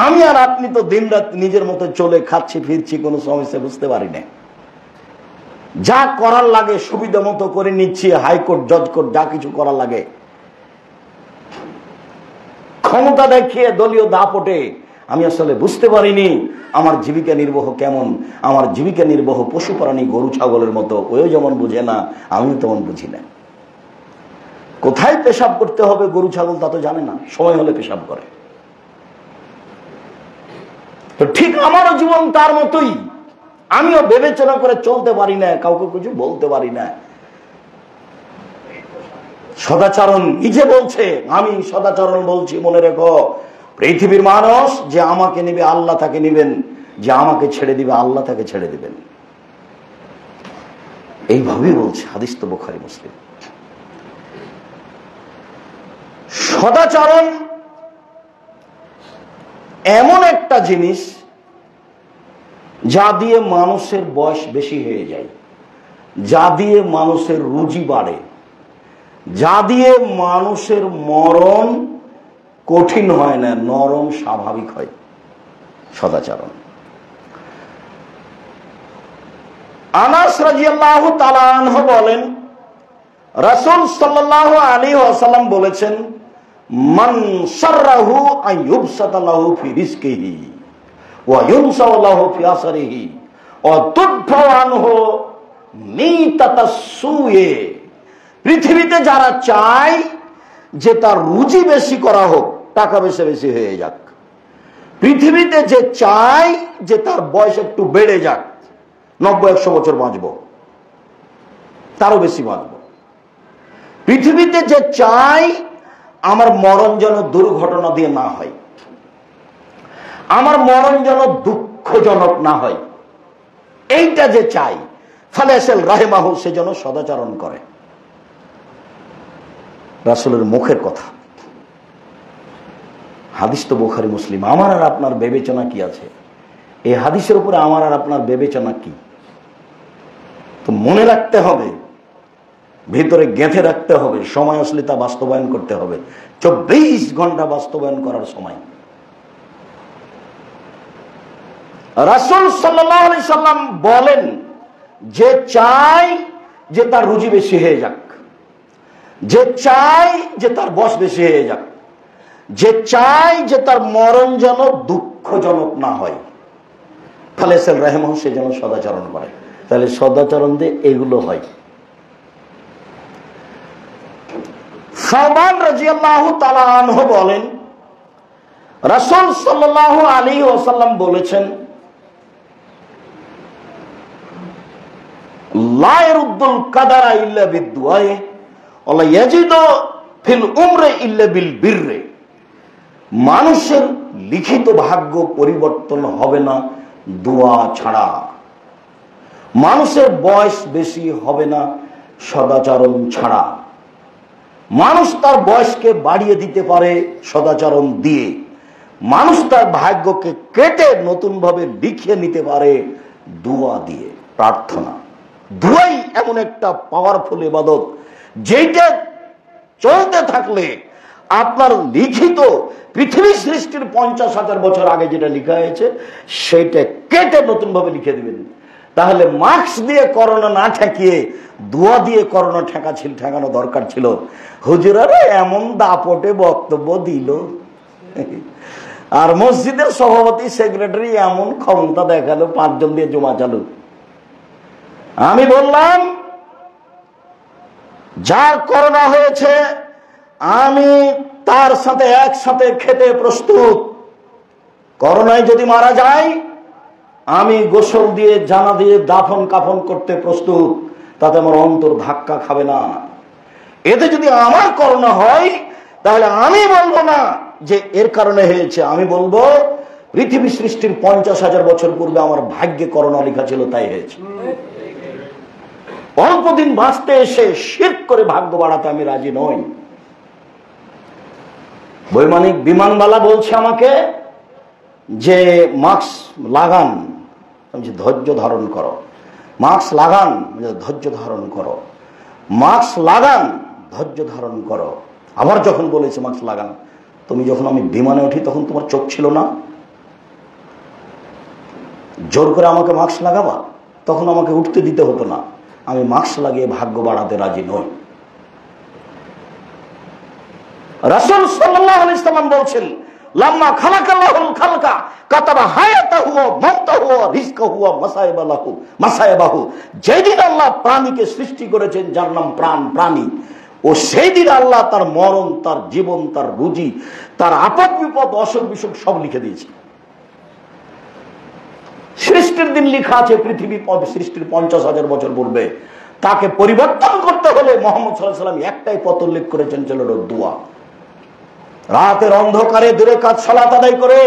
আমি আর আপনি তো দিনরাত নিজের মতো চলে খাচ্ছি ফিরছি, কোনো সমস্যা বুঝতে পারি না। যা করার লাগে সুবিধা মতো করে নিচ্ছি, হাইকোর্ট জজ কোর্ট যা কিছু করার লাগে ক্ষমতা দেখিয়ে দলীয় দাপটে আমি আসলে বুঝতে পারিনি আমার জীবিকা নির্বাহ কেমন। আমার জীবিকা নির্বাহ পশু প্রাণী গরু ছাগলের মতো, ওই যেমন বুঝে না আমিও তেমন বুঝি না। কোথায় পেশাব করতে হবে গরু ছাগল তা তো জানে না, সময় হলে পেশাব করে। তো ঠিক আমারও জীবন তার মতোই, আমিও বিবেচনা করে চলতে পারি না, কাউকে কিছু বলতে পারি না। সদাচরণ নিজে বলছে, আমি সদাচরণ বলছি মনে রেখো, পৃথিবীর মানুষ যে আমাকে নিবে আল্লাহ তাকে নিবেন, যে আমাকে ছেড়ে দিবে আল্লাহ তাকে ছেড়ে দিবেন। এইভাবেই বলছে, হাদিস তো বুখারী মুসলিম। সদাচরণ এমন একটা জিনিস যা দিয়ে মানুষের বয়স বেশি হয়ে যায়, যা দিয়ে মানুষের রুজি বাড়ে, যা দিয়ে মানুষের মরণ কঠিন হয় না, নরম স্বাভাবিক হয়। সদাচরণ। আনাস রাদিয়াল্লাহু তাআলা আনহু বলেন, রাসূল সাল্লাল্লাহু আলাইহি ওয়াসাল্লাম বলেছেন, মান সাররাহু আন ইউবসাতা লাহু ফি রিজকিহি ওয়া ইউনসাউ লাহু ফি আসরিহি ওয়া তুদফা আনহু মিতাতাসসুয়ে। পৃথিবীতে যারা চায় যে তার রুজি বেশি করা হোক, টাকা বেশি বেশি হয়ে যাক, পৃথিবীতে যে চায় যে তার বয়স একটু বেড়ে যাক, 90-100 বছর বাঁচব, তারও বেশি বাঁচব, পৃথিবীতে যে চায় আমার মরণ যেন দুর্ঘটনা দিয়ে না হয়, আমার মরণ যেন দুঃখজনক না হয়, এইটা যে চাই, ফালাসেল রাহিমাহু, সে যেন সদাচরণ করে। রাসূলের মুখের কথা, হাদিস তো বুখারী মুসলিম। আমার আর আপনার বিবেচনা কি আছে এই হাদিসের উপরে? আমার আর আপনার বিবেচনা কি? তো মনে রাখতে হবে, ভিতরে গেঁথে রাখতে হবে, সময় আসলে তা বাস্তবায়ন করতে হবে। 24 ঘন্টা বাস্তবায়ন করার সময়। রাসূল সাল্লাল্লাহু আলাইহি সাল্লাম বলেন, যে চায় যে তার রুজি বেশি হয়ে যাক, যে চায় যে তার বয়স বেশি হয়ে যাক, যে চায় যে তার মরণ যেন দুঃখজনক না হয়, ফালাসেল রাহিমাহু, সে যেন সদাচরণ করে। তাহলে সদাচরণ দিয়ে এগুলো হয়। সালমান রাদিয়াল্লাহু তাআলা আনহু বলেন, রাসূল সাল্লাল্লাহু আলাইহি ওয়াসাল্লাম বলেছেন, লা ইয়ারুদ্দুল কাদারা ইল্লা বিদ-দুআ ওয়া ইয়াজিদু ফিল উমরি ইল্লা বিল বিররি। মানুষের লিখিত ভাগ্য পরিবর্তন হবে না দোয়া ছাড়া, মানুষের বয়স বেশি হবে না সদাচরণ ছাড়া। মানুষ তার বয়সকে বাড়িয়ে দিতে পারে সদাচরণ দিয়ে, মানুষ তার ভাগ্যকে কেটে নতুন ভাবে লিখিয়ে নিতে পারে দোয়া দিয়ে, প্রার্থনা। দোয়াই এমন একটা পাওয়ারফুল ইবাদত, যেটা চলতে থাকলে আপনার লিখিত পৃথিবী সৃষ্টির 50,000 বছর আগে যেটা লেখা হয়েছে সেটা কেটে নতুন ভাবে লিখে দিবেন। তাহলে মাস্ক দিয়ে করোনা না ঠেকিয়ে দোয়া দিয়ে করোনা ঠেকানো দরকার ছিল। হুজুরারে এমন দাপটে বক্তব্য দিল, আর মসজিদের সভাপতি সেক্রেটারি এমন ক্ষমতা দেখালো, 5 জন দিয়ে জমা চালু। আমি বললাম যার করোনা হয়েছে আমি তার সাথে একসাথে খেতে প্রস্তুত। করোনায় যদি মারা যায় আমি গোসল দিয়ে জানা দিয়ে দাফন কাফন করতে প্রস্তুত, তাতে আমার অন্তর ধাক্কা খাবে না। এতে যদি আমার করোনা হয় তাহলে আমি বলবো না যে এর কারণে হয়েছে, আমি বলবো পৃথিবী সৃষ্টির 50,000 বছর পূর্বে আমার ভাগ্যে করোনা লেখা ছিল তাই হয়েছে। অল্পদিন বাঁচতে এসে শিরক করে ভাগ্য বাড়াতে আমি রাজি নই। বৈমানিক বিমানবালা বলছে আমাকে যে মাস্ক লাগান, ধৈর্য ধারণ করো, মাস্ক লাগান, ধৈর্য ধারণ করো, মাস্ক লাগান, ধৈর্য ধারণ করো। আবার যখন বলেছে মাস্ক লাগান, তুমি যখন আমি বিমানে উঠি তখন তোমার চোখ ছিল না? জোর করে আমাকে মাস্ক লাগাবা, তখন আমাকে উঠতে দিতে হতো না। আমি মাস্ক লাগিয়ে ভাগ্য বাড়াতে রাজি নই। রাসূল সাল্লাল্লাহু আলাইহি ওয়াসাল্লাম বলছেন লাম্মা খালাকাল্লাহুল খালকা কাতাবা হায়াতাহু ওয়া মাউতাহু ওয়া রিজকাহু ওয়া মাসায়াবাহু। যেদিন আল্লাহ প্রাণীকে সৃষ্টি করেছেন যার নাম প্রাণী, ও সেই দিন আল্লাহ তার মরণ, তার জীবন, তার রুজি, তার আপদ বিপদ, অসুখ বিসুখ সব লিখে দিয়েছে। সৃষ্টির দিন লেখা আছে পৃথিবী সৃষ্টির 50,000 বছর পূর্বে। তাকে পরিবর্তন করতে হলে মুহাম্মদ সাল্লাল্লাহু আলাইহি ওয়াসাল্লাম একটাই পথ উল্লেখ করেছেন, ছিল দোয়া। রাতের অন্ধকারে দূরে কাজ সালাত আদায় করে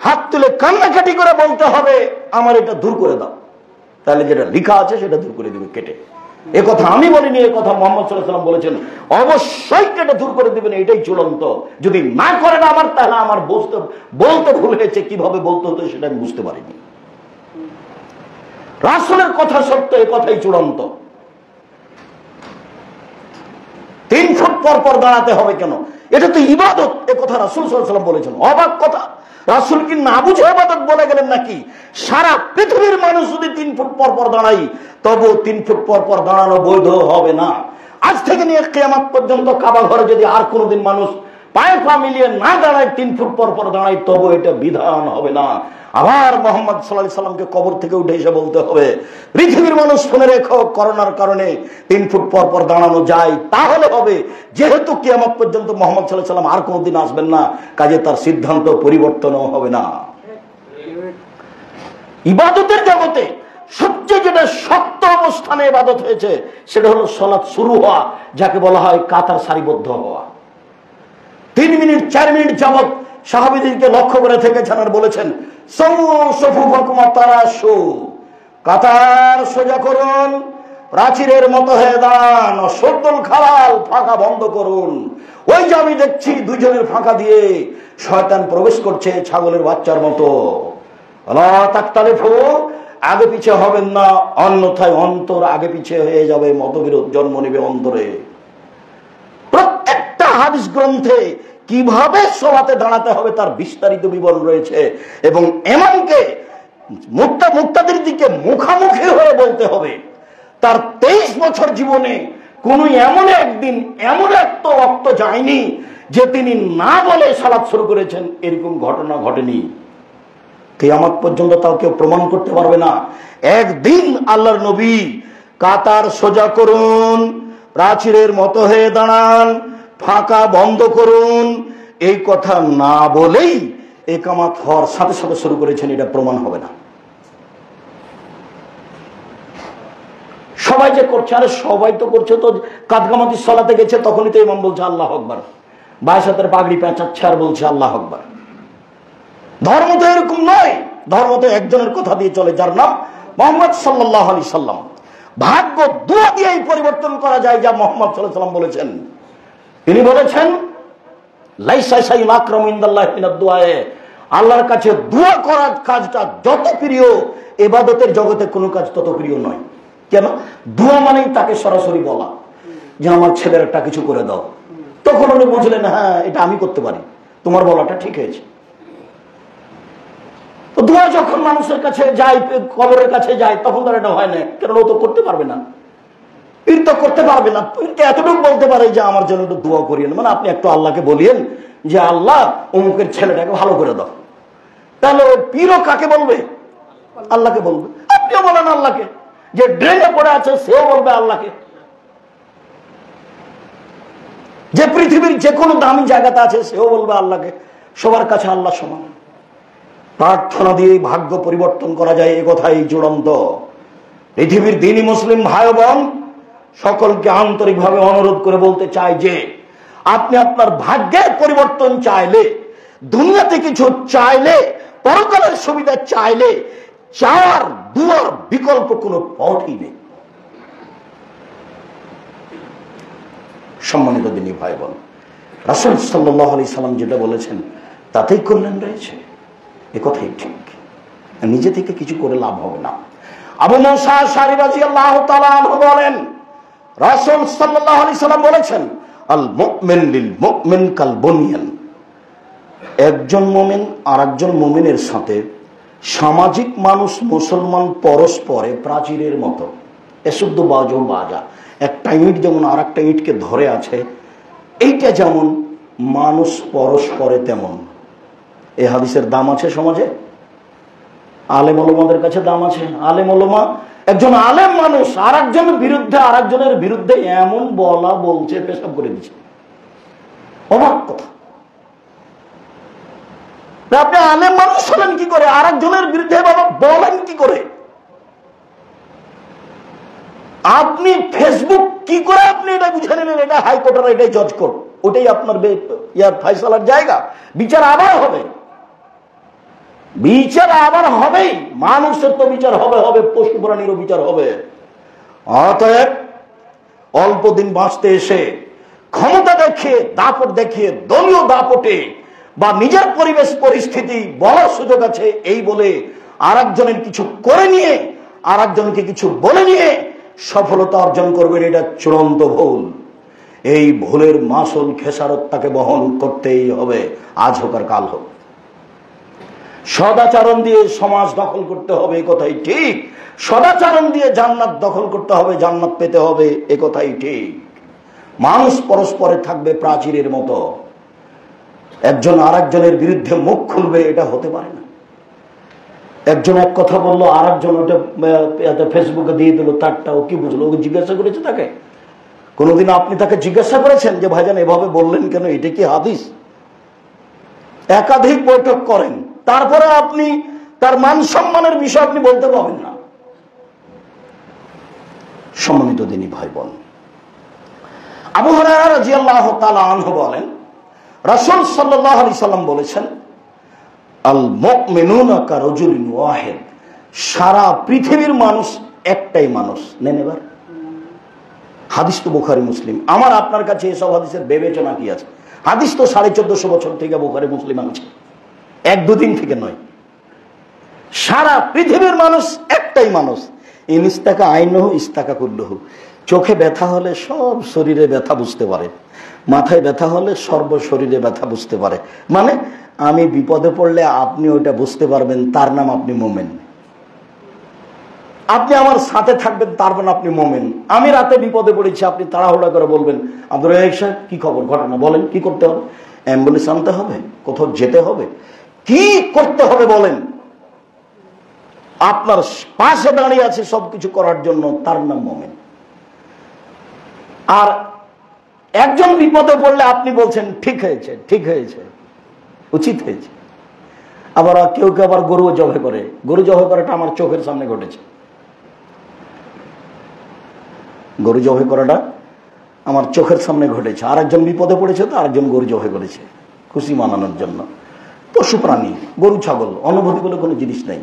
হাত তুলে কান্নাকাটি করে বলতে হবে আমার এটা দূর করে দাও, তাহলে যেটা লেখা আছে সেটা দূর করে দিবে কেটে। এ কথা আমি বলিনি, এ কথা মুহাম্মদ সাল্লাল্লাহু আলাইহি ওয়াসাল্লাম বলেছেন। অবশ্যই কেটে দূর করে দিবেন, এটাই চূড়ান্ত। যদি না করেন আমার, তাহলে আমার বলতে ভুল হয়েছে, কিভাবে বলতে হতো সেটা আমি বুঝতে পারিনি। রাসূলের কথা সত্য, এ কথাই চূড়ান্ত। 3 ফুট পর পর দাঁড়াতে হবে কেন? এটা তো ইবাদত, এ কথা রাসূল সাল্লাল্লাহু আলাইহি ওয়াসাল্লাম বলেছেন। অবাক কথা, রাসূল কি না বুঝে ইবাদত বলে গেলেন নাকি? সারা পৃথিবীর মানুষ যদি 3 ফুট পর পর দাঁড়াই, তবু 3 ফুট পর পর দাঁড়ানো বৈধ হবে না। আজ থেকে নিয়ে কিয়ামত পর্যন্ত কাবা ঘরে যদি আর কোনোদিন মানুষ পায়ে পা মিলিয়ে না দাঁড়ায়, 3 ফুট পর পর দাঁড়ায়, তবু এটা বিধান হবে না। আবার মুহাম্মদ সাল্লাল্লাহু আলাইহি সাল্লামকে কবর থেকে উঠে এসে বলতে হবে পৃথিবীর মানুষ শুনে রেখো, করোনার কারণে 3 ফুট পর পর দাঁড়ানো যায়, তাহলে হবে। যেহেতু কিয়ামত পর্যন্ত মুহাম্মদ সাল্লাল্লাহু আলাইহি সাল্লাম আর কোনোদিন আসবেন না, কাজে তার সিদ্ধান্ত পরিবর্তনও হবে না। ইবাদতের জগতে সবচেয়ে যেটা শক্ত অবস্থানে ইবাদত হয়েছে সেটা হলো সালাত শুরু হওয়া, যাকে বলা হয় কাতার সারিবদ্ধ হওয়া। 3 মিনিট 4 মিনিট যাবত সাহাবীদেরকে লক্ষ্য করে থেকেছেন আর বলেছেন কাতার সোজা করুন, প্রাচীরের মতো হয়ে দাঁড়ান, সদ্দুল খালাল, ফাঁকা বন্ধ করুন। ওই যে আমি দেখছি দুজনের ফাঁকা দিয়ে শয়তান প্রবেশ করছে ছাগলের বাচ্চার মতো। আল্লাহ তাকতালিফু, আগে পিছে হবেন না, অন্যথায় অন্তর আগে পিছে হয়ে যাবে, মতবিরোধ জন্ম নেবে অন্তরে। প্রত্যেকটা হাদিস গ্রন্থে কিভাবে সলাতে দাঁড়াতে হবে তার বিস্তারিত বিবরণ রয়েছে, এবং এমনকি মুক্তাদের দিকে মুখামুখি হয়ে বলতে হবে। তার 23 বছর জীবনে কোন এমন একদিন এমন একটা ওয়াক্ত যায়নি যে তিনি না বলে সালাত শুরু করেছেন, এরকম ঘটনা ঘটেনি। কিয়ামত পর্যন্ত তাও কেউ প্রমাণ করতে পারবে না। একদিন আল্লাহর নবী কাতার সোজা করুন, প্রাচীরের মতো হয়ে দাঁড়ান, ফাঁকা বন্ধ করুন, এই কথা না বলেই ইকামত হওয়ার সাথে সাথে শুরু করেছেন, এটা প্রমাণ হবে না। সবাই যে করছে, আরে সবাই তো করছে, তো কাদগামাতি সলাতে গেছে তখনই তো ইমাম বলছে আল্লাহু আকবার, বাইশাতের পাগড়ি পেঁচাচ্ছে আর বলছে আল্লাহু আকবার। ধর্ম তো এরকম নয়, ধর্ম তো একজনের কথা দিয়ে চলে, যার নাম মুহাম্মদ সাল্লাল্লাহু আলাইহি সাল্লাম। ভাগ্য দোয়া দিয়েই পরিবর্তন করা যায়, যা মুহাম্মদ সাল্লাল্লাহু আলাইহি সাল্লাম বলেছেন। তিনি বলেছেন লাইসা শাইউন আকরামু ইনদাল্লাহি মিনাদ দুআ, আল্লাহর কাছে দোয়া করার কাজটা যত প্রিয়, ইবাদতের জগতে কোনো কাজ তত প্রিয় নয়। কেন? দোয়া মানেই তাকে সরাসরি বলা, যে আমার ছেলের একটা কিছু করে দাও। তখন উনি বুঝলেন হ্যাঁ এটা আমি করতে পারি, তোমার বলাটা ঠিক হয়েছে। তো দোয়া যখন মানুষের কাছে যায়, কবরের কাছে যায়, তখন তার এটা হয় না, কারণ ও তো করতে পারবে না, পীর তো করতে পারবে না। পীরকে এতটুকু বলতে পারে যে আমার জন্য একটু দোয়া করিয়েন, মানে আপনি একটু আল্লাহকে বলিয়েন যে আল্লাহ অমুকের ছেলেটাকে ভালো করে দাও। তাহলে ওই পীরও কাকে বলবে? আল্লাহকে বলবে। আপনিও বলেন আল্লাহকে, যে ড্রেনে পড়ে আছে সেও বলবে আল্লাহকে, যে পৃথিবীর যে কোনো দামি জায়গাতে আছে সেও বলবে আল্লাহকে। সবার কাছে আল্লাহ সমান। প্রার্থনা দিয়ে ভাগ্য পরিবর্তন করা যায়, এ কথাই চূড়ান্ত। পৃথিবীর দ্বীনি মুসলিম ভাই বোন সকলকে আন্তরিকভাবে অনুরোধ করে বলতে চাই যে আপনি আপনার ভাগ্যের পরিবর্তন চাইলে, দুনিয়াতে কিছু চাইলে, পরকালের সুবিধা চাইলে, চাওয়ার দুয়ার বিকল্প কোনো পথই নেই। সম্মানিত দ্বীনি ভাই বোন, রাসূল সাল্লাল্লাহু আলাইহি সাল্লাম যেটা বলেছেন তাতেই কল্যাণ রয়েছে, এ কথাই ঠিক। নিজে থেকে কিছু করে লাভ হবে না। আবু মুসা আশআরী রাদিয়াল্লাহু তাআলা আনহু বলেন, রাসূল সাল্লাল্লাহু আলাইহি সাল্লাম বলেছেন, আল মুমিন লিল মুমিন কাল বুনিয়ান। একজন মুমিন আরেকজন মুমিনের সাথে, সামাজিক মানুষ মুসলমান পরস্পরে প্রাচীরের মতো। এসুদ্দ বাজো বাজা, একটা ইট যেমন আর একটা ইটকে ধরে আছে, এইটা যেমন মানুষ পরস্পরে তেমন। এই হাদিসের দাম আছে সমাজে, আলেম ওলামাদের কাছে দাম আছে। আলেম ওলামা, একজন আলেম মানুষ আর একজনের বিরুদ্ধে আরেকজনের বিরুদ্ধে এমন বলা বলছে, পেশাব করে দিচ্ছে, অবাক কথা। আপনি আলেম মানুষ হলেন কি করে, আরেকজনের বিরুদ্ধে বাবা বলেন কি করে? আপনি ফেসবুক কি করে আপনি এটা বুঝে নিলেন এটা হাইকোর্ট আর এটাই জজ কোর্ট, ওটাই আপনার ফয়সালার জায়গা? বিচার আবার হবে, বিচার আবার হবেই। মানুষের তো বিচার হবে হবে, পশু প্রাণীরও বিচার হবে। অতএব অল্প দিন বাঁচতে এসে ক্ষমতা দেখিয়ে, দাপট দেখিয়ে, দলীয় দাপটে বা নিজের পরিবেশ পরিস্থিতি বলার সুযোগ আছে এই বলে আরেকজনের কিছু করে নিয়ে, আরেকজনকে কিছু বলে নিয়ে সফলতা অর্জন করবেন, এটা চূড়ান্ত ভুল। এই ভুলের মাসুল খেসারত তাকে বহন করতেই হবে, আজ হোক আর কাল হোক। সদাচরণ দিয়ে সমাজ দখল করতে হবে, এ কথাই ঠিক। সদাচরণ দিয়ে জান্নাত দখল করতে হবে, জান্নাত পেতে হবে, এ কথাই ঠিক। মানুষ পরস্পরে থাকবে প্রাচীরের মতো, একজন আরেকজনের বিরুদ্ধে মুখ খুলবে, এটা হতে পারে না। একজন এক কথা বললো, আরেকজন ওটা ফেসবুকে দিয়ে দিল তারটা, ও কি বুঝলো? ওকে জিজ্ঞাসা করেছে তাকে? কোনোদিন আপনি তাকে জিজ্ঞাসা করেছেন যে ভাইজান এভাবে বললেন কেন, এটা কি হাদিস? একাধিক বৈঠক করেন, তারপরে আপনি তার মান সম্মানের বিষয় আপনি বলতে পারবেন না। সম্মানিত দ্বীনি ভাই বোন, আবু হুরায়রা রাদিয়াল্লাহু তাআলা আনহু বলেন, রাসূল সাল্লাল্লাহু আলাইহি সাল্লাম বলেছেন, আল মুমিনুনা কারাজুলিন ওয়াহিদ। সারা পৃথিবীর মানুষ একটাই মানুষ। নেন এবার হাদিস তো বুখারী মুসলিম। আমার আপনার কাছে এসব হাদিসের বিবেচনা কি আছে? হাদিস তো 1450 বছর থেকে বুখারী মুসলিম আছে, এক দুদিন থেকে নয়। সারা পৃথিবীর মানুষ একটাই মানুষ। ইনিস্তাকা আইনহু ইস্তাকা কুল্লুহু। চোখে ব্যথা হলে সব শরীরে ব্যথা বুঝতে পারে, মাথায় ব্যথা হলে সর্ব শরীরে ব্যথা বুঝতে পারে। মানে আমি বিপদে পড়লে আপনি ওইটা বুঝতে পারবেন, তার নাম আপনি মোমেন। আপনি আমার সাথে থাকবেন, তার মানে আপনি মোমেন। আমি রাতে বিপদে পড়েছি, আপনি তাড়াহুড়া করে বলবেন, আব্দুর রাজ্জাক সাহেব কি খবর, ঘটনা বলেন, কি করতে হবে? অ্যাম্বুলেন্স আনতে হবে, কোথাও যেতে হবে, কি করতে হবে বলেন। আপনার পাশে দাঁড়িয়ে আছে সবকিছু করার জন্য, তার নাম মোমেন। আর একজন বিপদে পড়লে আপনি বলছেন ঠিক হয়েছে, ঠিক হয়েছে, উচিত হয়েছে। আবার কেউ কেউ আবার গরু জবাই করে। গরু জবাই করাটা আমার চোখের সামনে ঘটেছে। গরু জবাই করাটা আমার চোখের সামনে ঘটেছে। আরেকজন বিপদে পড়েছে, তো আরেকজন গরু জবাই করেছে খুশি মানানোর জন্য। পশু প্রাণী, গরু ছাগল, অনুভূতি বলে কোনো জিনিস নাই।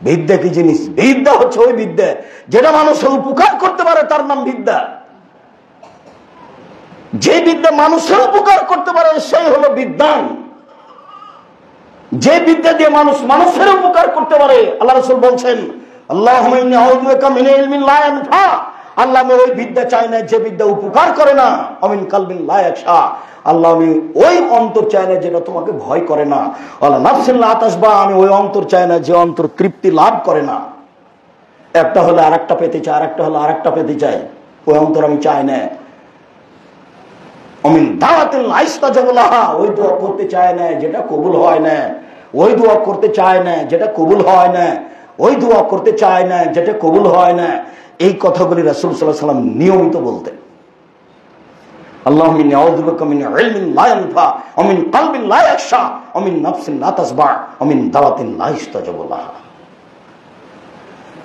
বিদ্যা কি জিনিস? বিদ্যা হচ্ছে ওই বিদ্যা যেটা মানুষের উপকার করতে পারে, তার নাম বিদ্যা। যে বিদ্যা মানুষের উপকার করতে পারে সেই হলো বিদ্যান। যে বিদ্যা দিয়ে মানুষ মানুষের উপকার করতে পারে, আল্লাহ রাসূল বলছেন, আল্লাহুম্মা ইন্নী আউযু বিকা মিন ইলমিন লা ইয়ানফা। আল্লাহ আমি ওই বিদ্যা চাই না যে বিদ্যা উপকার করে না। অমিন কালবিন লা ইয়াখশা, আল্লাহ আমি ওই অন্তর চাই না যেটা তোমাকে ভয় করে না। আল্লাহ নাফসিন লা তাশবা, আমি ওই অন্তর চাই না যে অন্তর তৃপ্তি লাভ করে না। একটা হলে আরেকটা পেতে চায়, আরেকটা হলে আরেকটা পেতে চায়, ওই অন্তর আমি চাই না। অমিন দাওয়াতিন লা ইস্তাজাবু লাহা, ওই দোয়া করতে চায় না যেটা কবুল হয় না, ওই দোয়া করতে চায় না যেটা কবুল হয় না, ওই দোয়া করতে চায় না যেটা কবুল হয় না। এই কথাগুলি রাসূল সাল্লাল্লাহু আলাইহি ওয়াসাল্লাম নিয়মিত বলতেন। আল্লাহুম্মা ইন্নী আউযু বিকা মিন ইলমিন লা ইয়ানফা ওয়া মিন কলবিন লা ইয়াখশা ওয়া মিন নাফসিন লা তাসবা ওয়া মিন দাওয়াতিন লা ইস্তাজাবু লাহা।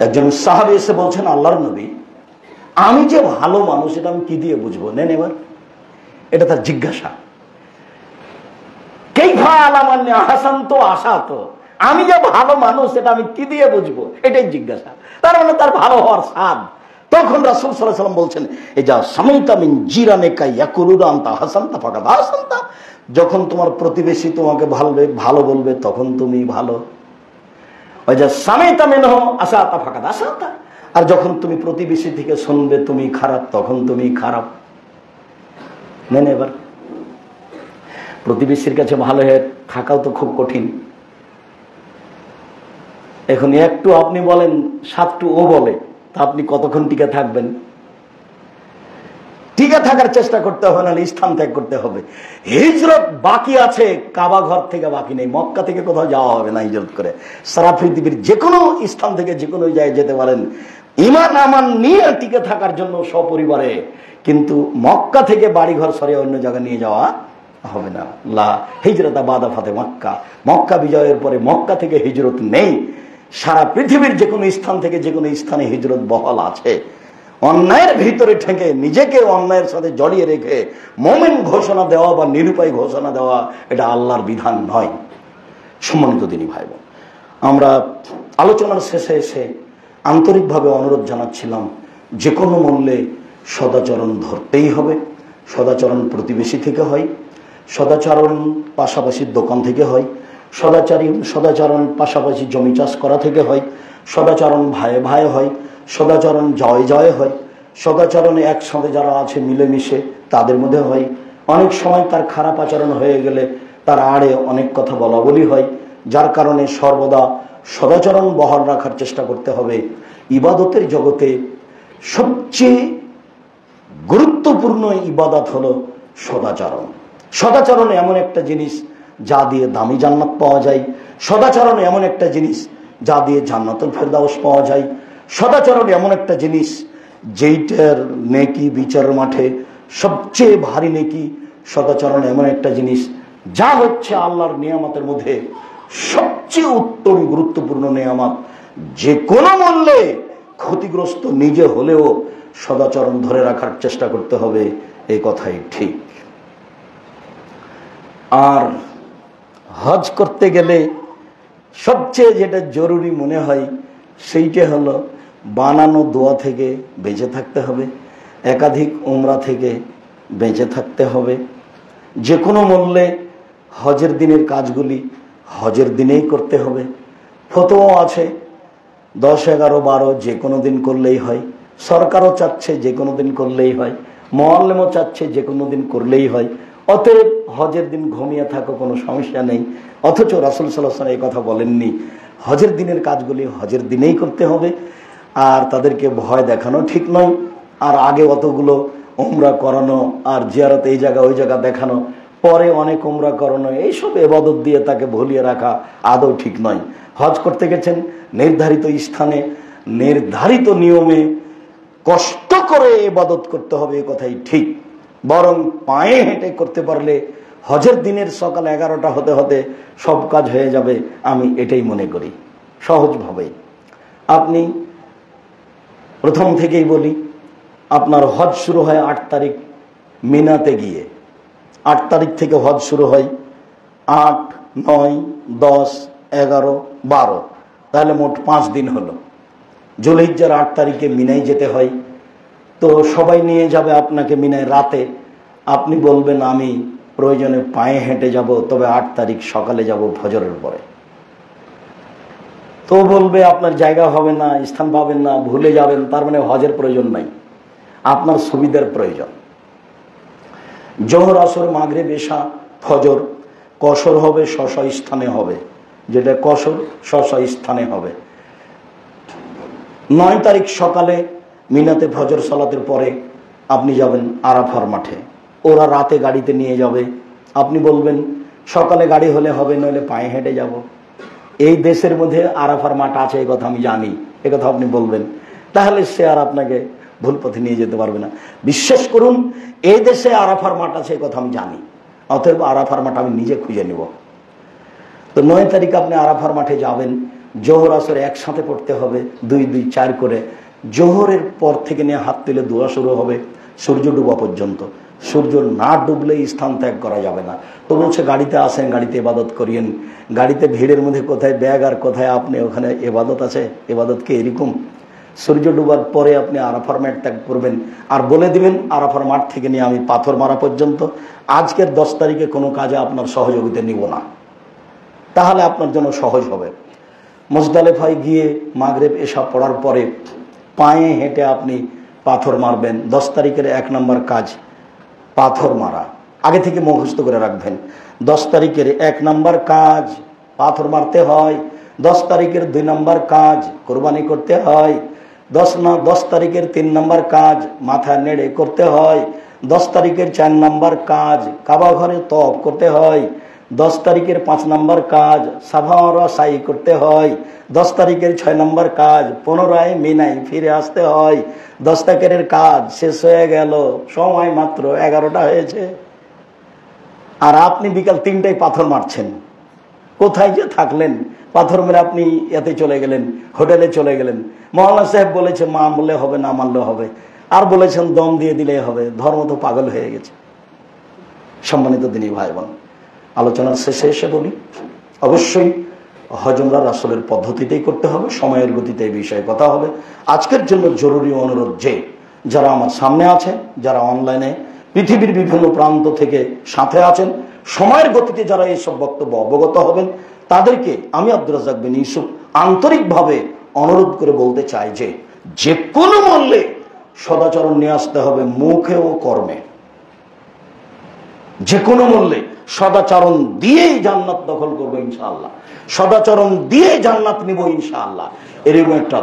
একজন সাহাবী এসে বলছেন, আল্লাহর নবী, আমি যে ভালো মানুষ এটা আমি কি দিয়ে বুঝবো? নেন এবার, এটা তার জিজ্ঞাসা। কাইফা আলামান্নি আহসানতু আসাতু, আমি যে ভালো মানুষ এটা আমি কি দিয়ে বুঝবো? এটাই জিজ্ঞাসা। তার মানে তার ভালো হওয়ার স্বাদ। তখন রাসূল সাল্লাল্লাহু আলাইহি ওয়াসাল্লাম বলছেন, এজা সামাইতা মিন জিরানিকা ইয়াকুলুনা আনতা হাসানতা ফাকাদ আহসানতা, যখন তোমার প্রতিবেশী তোমাকে ভালো বলবে তখন তুমি ভালো। ওইজা সামাইতা মিনহু আসাতা ফাকাদ আসাতা, আর যখন তুমি প্রতিবেশী থেকে শুনবে তুমি খারাপ তখন তুমি খারাপ। নেন এবার, প্রতিবেশীর কাছে ভালো হয়ে থাকাও তো খুব কঠিন। এখন একটু আপনি বলেন, সাতটু ও বলে, তা আপনি কতক্ষণ টিকে থাকবেন? টিকে থাকার চেষ্টা করতে হবে, নাহলে স্থান ত্যাগ করতে হবে। হিজরত বাকি আছে, কাবা ঘর থেকে বাকি নেই, মক্কা থেকে কোথাও যাওয়া হবে না হিজরত করে। সারা পৃথিবীর যে কোনো স্থান থেকে যে কোনো জায়গায় যেতে পারেন ঈমান আমান নিয়ে টিকে থাকার জন্য সপরিবারে, কিন্তু মক্কা থেকে বাড়িঘর সরিয়ে অন্য জায়গায় নিয়ে যাওয়া হবে না। লা হিজরত বাদা ফাতে মক্কা, মক্কা বিজয়ের পরে মক্কা থেকে হিজরত নেই। সারা পৃথিবীর যে কোনো স্থান থেকে যে কোনো স্থানে হিজরত বহাল আছে। অন্যায়ের ভিতরে ঠেকে নিজেকে অন্যায়ের সাথে জড়িয়ে রেখে মুমিন ঘোষণা দেওয়া বা নিরুপায় ঘোষণা দেওয়া, এটা আল্লাহর বিধান নয়। সম্মানিত দিনী ভাই বোন, আমরা আলোচনার শেষে এসে আন্তরিকভাবে অনুরোধ জানাচ্ছিলাম, যে কোনো মূল্যে সদাচরণ ধরতেই হবে। সদাচরণ প্রতিবেশী থেকে হয়, সদাচরণ পাশাপাশি দোকান থেকে হয়, সদাচরণ পাশাপাশি জমি চাষ করা থেকে হয়, সদাচরণ ভাইয়ে ভাইয়ে হয়, সদাচরণ জয় জয় হয়, সদাচরণে একসাথে যারা আছে মিলেমিশে তাদের মধ্যে হয়। অনেক সময় তার খারাপ আচরণ হয়ে গেলে তার আড়ে অনেক কথা বলা বলি হয়, যার কারণে সর্বদা সদাচরণ বহাল রাখার চেষ্টা করতে হবে। ইবাদতের জগতে সবচেয়ে গুরুত্বপূর্ণ ইবাদত হলো সদাচরণ। সদাচরণ এমন একটা জিনিস যা দিয়ে দামি জান্নাত পাওয়া যায়। সদাচরণ এমন একটা জিনিস যা দিয়ে জান্নাতুল ফেরদাউস পাওয়া যায়। সদাচরণ এমন একটা জিনিস যেইটার নেকি বিচারের মাঠে সবচেয়ে ভারী নেকি। সদাচরণ এমন একটা জিনিস যা হচ্ছে আল্লাহর নিয়ামতের মধ্যে সবচেয়ে উত্তম গুরুত্বপূর্ণ নিয়ামত। যে কোনো মূল্যে ক্ষতিগ্রস্ত নিজে হলেও সদাচরণ ধরে রাখার চেষ্টা করতে হবে, এই কথাই ঠিক। আর হজ করতে গেলে সবচেয়ে যেটা জরুরি মনে হয় সেইটা হলো বানানো দোয়া থেকে বেঁচে থাকতে হবে, একাধিক উমরা থেকে বেঁচে থাকতে হবে। যে কোনো মূল্যে হজের দিনের কাজগুলি হজের দিনেই করতে হবে। ফতোয়া আছে 10, 11, 12 যে কোনো দিন করলেই হয়। সরকারও চাচ্ছে যে কোনো দিন করলেই হয়, মুআল্লিমও চাচ্ছে যে কোনো দিন করলেই হয়। অতএব হজের দিন ঘুমিয়ে থাকো, কোনো সমস্যা নেই। অথচ রাসূল সাল্লাল্লাহু আলাইহি ওয়াসাল্লাম এই কথা বলেননি। হজের দিনের কাজগুলি হজের দিনেই করতে হবে। আর তাদেরকে ভয় দেখানো ঠিক নয়। আর আগে অতগুলো উমরা করানো আর জিয়ারত এই জায়গা ওই জায়গা দেখানো, পরে অনেক উমরা করানো, এইসব ইবাদত দিয়ে তাকে ভুলিয়ে রাখা আদৌ ঠিক নয়। হজ করতে গেছেন নির্ধারিত স্থানে নির্ধারিত নিয়মে কষ্ট করে ইবাদত করতে হবে, এই কথাই ঠিক। বরং পায়ে হেঁটে করতে পারলে হজের দিনের সকাল 11টা হতে হতে সব কাজ হয়ে যাবে, আমি এটাই মনে করি। সহজভাবে আপনি প্রথম থেকেই বলি, আপনার হজ শুরু হয় 8 তারিখ মিনাতে গিয়ে। 8 তারিখ থেকে হজ শুরু হয়, 8, 9, 10, 11, 12, তাহলে মোট 5 দিন হলো। যুলহিজ্জার 8 তারিখে মিনায় যেতে হয়। তো সবাই নিয়ে যাবে আপনাকে মিনায় রাতে। আপনি বলবেন আমি প্রয়োজনে পায়ে হেঁটে যাব, তবে 8 তারিখ সকালে যাব ফজরের পরে। তো বলবে আপনার জায়গা হবে না, স্থান পাবেন না, ভুলে যাবেন, তার মানে হজের প্রয়োজন নাই। আপনার সুবিধার প্রয়োজন। জোহর, আসর, মাগরিব, এশা, ফজর কসর হবে, স্ব স্থানে হবে। যেটা কসর স্ব স্থানে হবে। 9 তারিখ সকালে মিনাতে ফজর সালাতের পরে আপনি যাবেন আরাফার মাঠে। ওরা রাতে গাড়িতে নিয়ে যাবে। আপনি বলবেন সকালে গাড়ি হলে হবে, নইলে পায়ে হেঁটে যাব। এই দেশের মধ্যে আরাফার মাঠ আছে, এই কথা আমি জানি, এ কথা আপনি বলবেন। তাহলে সে আর আপনাকে ভুল পথে নিয়ে যেতে পারবে না। বিশ্বাস করুন, এই দেশে আরাফার মাঠ আছে, এই কথা আমি জানি। অতএব আরাফার মাঠ আমি নিজে খুঁজে নিব। তো 9 তারিখ আপনি আরাফার মাঠে যাবেন। জোহর, আসর একসাথে পড়তে হবে, 2 2 4 করে। জোহরের পর থেকে নিয়ে হাত তুলে দোয়া শুরু হবে সূর্য ডুবা পর্যন্ত। সূর্য না ডুবলে স্থান ত্যাগ করা যাবে না। তো বলছে গাড়িতে আসেন, গাড়িতে ইবাদত করিয়েন। গাড়িতে ভিড়ের মধ্যে কোথায় ব্যাগ আর কোথায় আপনি, ওখানে ইবাদত আছে। ইবাদতকে এরকম সূর্য ডুবার পরে আপনি আরাফার মাঠ ত্যাগ করবেন। আর বলে দিবেন আরাফার মাঠ থেকে নিয়ে আমি পাথর মারা পর্যন্ত আজকের 10 তারিখে কোনো কাজে আপনার সহযোগিতা নিব না। তাহলে আপনার জন্য সহজ হবে। মুজদালিফায় গিয়ে মাগরিব এশা পড়ার পরে পায়ে হেঁটে আপনি পাথর মারবেন। 10 তারিখের 1 নম্বর কাজ পাথর মারা। আগে থেকে মুখস্থ করে রাখবেন। 10 তারিখের 1 নম্বর কাজ পাথর মারতে হয়। 10 তারিখের 2 নম্বর কাজ কোরবানি করতে হয়। 10 তারিখের 3 নম্বর কাজ মাথা নেড়ে করতে হয়। 10 তারিখের 4 নম্বর কাজ কাবা ঘরে তওয়াফ করতে হয়। 10 তারিখের 5 নম্বর কাজ সাফা মারওয়া সাই করতে হয়। 10 তারিখের 6 নম্বর কাজ পুনরায় মিনায় ফিরে আসতে হয়। 10 তারিখের কাজ শেষ হয়ে গেল, সময় মাত্র 11টা হয়েছে, আর আপনি বিকাল 3টায় পাথর মারছেন। কোথায় যে থাকলেন? পাথর মেরে আপনি এতে চলে গেলেন, হোটেলে চলে গেলেন। মৌলানা সাহেব বলেছে মানলে হবে, না মানলে হবে, আর বলেছেন দম দিয়ে দিলে হবে। ধর্ম তো পাগল হয়ে গেছে। সম্মানিত দিনী ভাই বোন, আলোচনার শেষে এসে বলি, অবশ্যই হজ উমরা রাসূলের পদ্ধতিতেই করতে হবে, সময়ের গতিতে এই বিষয়ে কথা হবে। আজকের জন্য জরুরি অনুরোধ যে যারা আমার সামনে আছে, যারা অনলাইনে পৃথিবীর বিভিন্ন প্রান্ত থেকে সাথে আছেন, সময়ের গতিতে যারা এইসব বক্তব্য অবগত হবেন, তাদেরকে আমি আব্দুর রাজ্জাক বিন ইউসুফ আন্তরিকভাবে অনুরোধ করে বলতে চাই যে যে কোনো মূল্যে সদাচরণ নিয়ে আসতে হবে, মুখে ও কর্মে। যে কোনো মূল্যে সদাচরণ দিয়েই জান্নাত দখল করবো ইনশাআল্লাহ, সদাচরণ দিয়ে জান্নাত নিব ইনশাআল্লাহ। এরকম একটা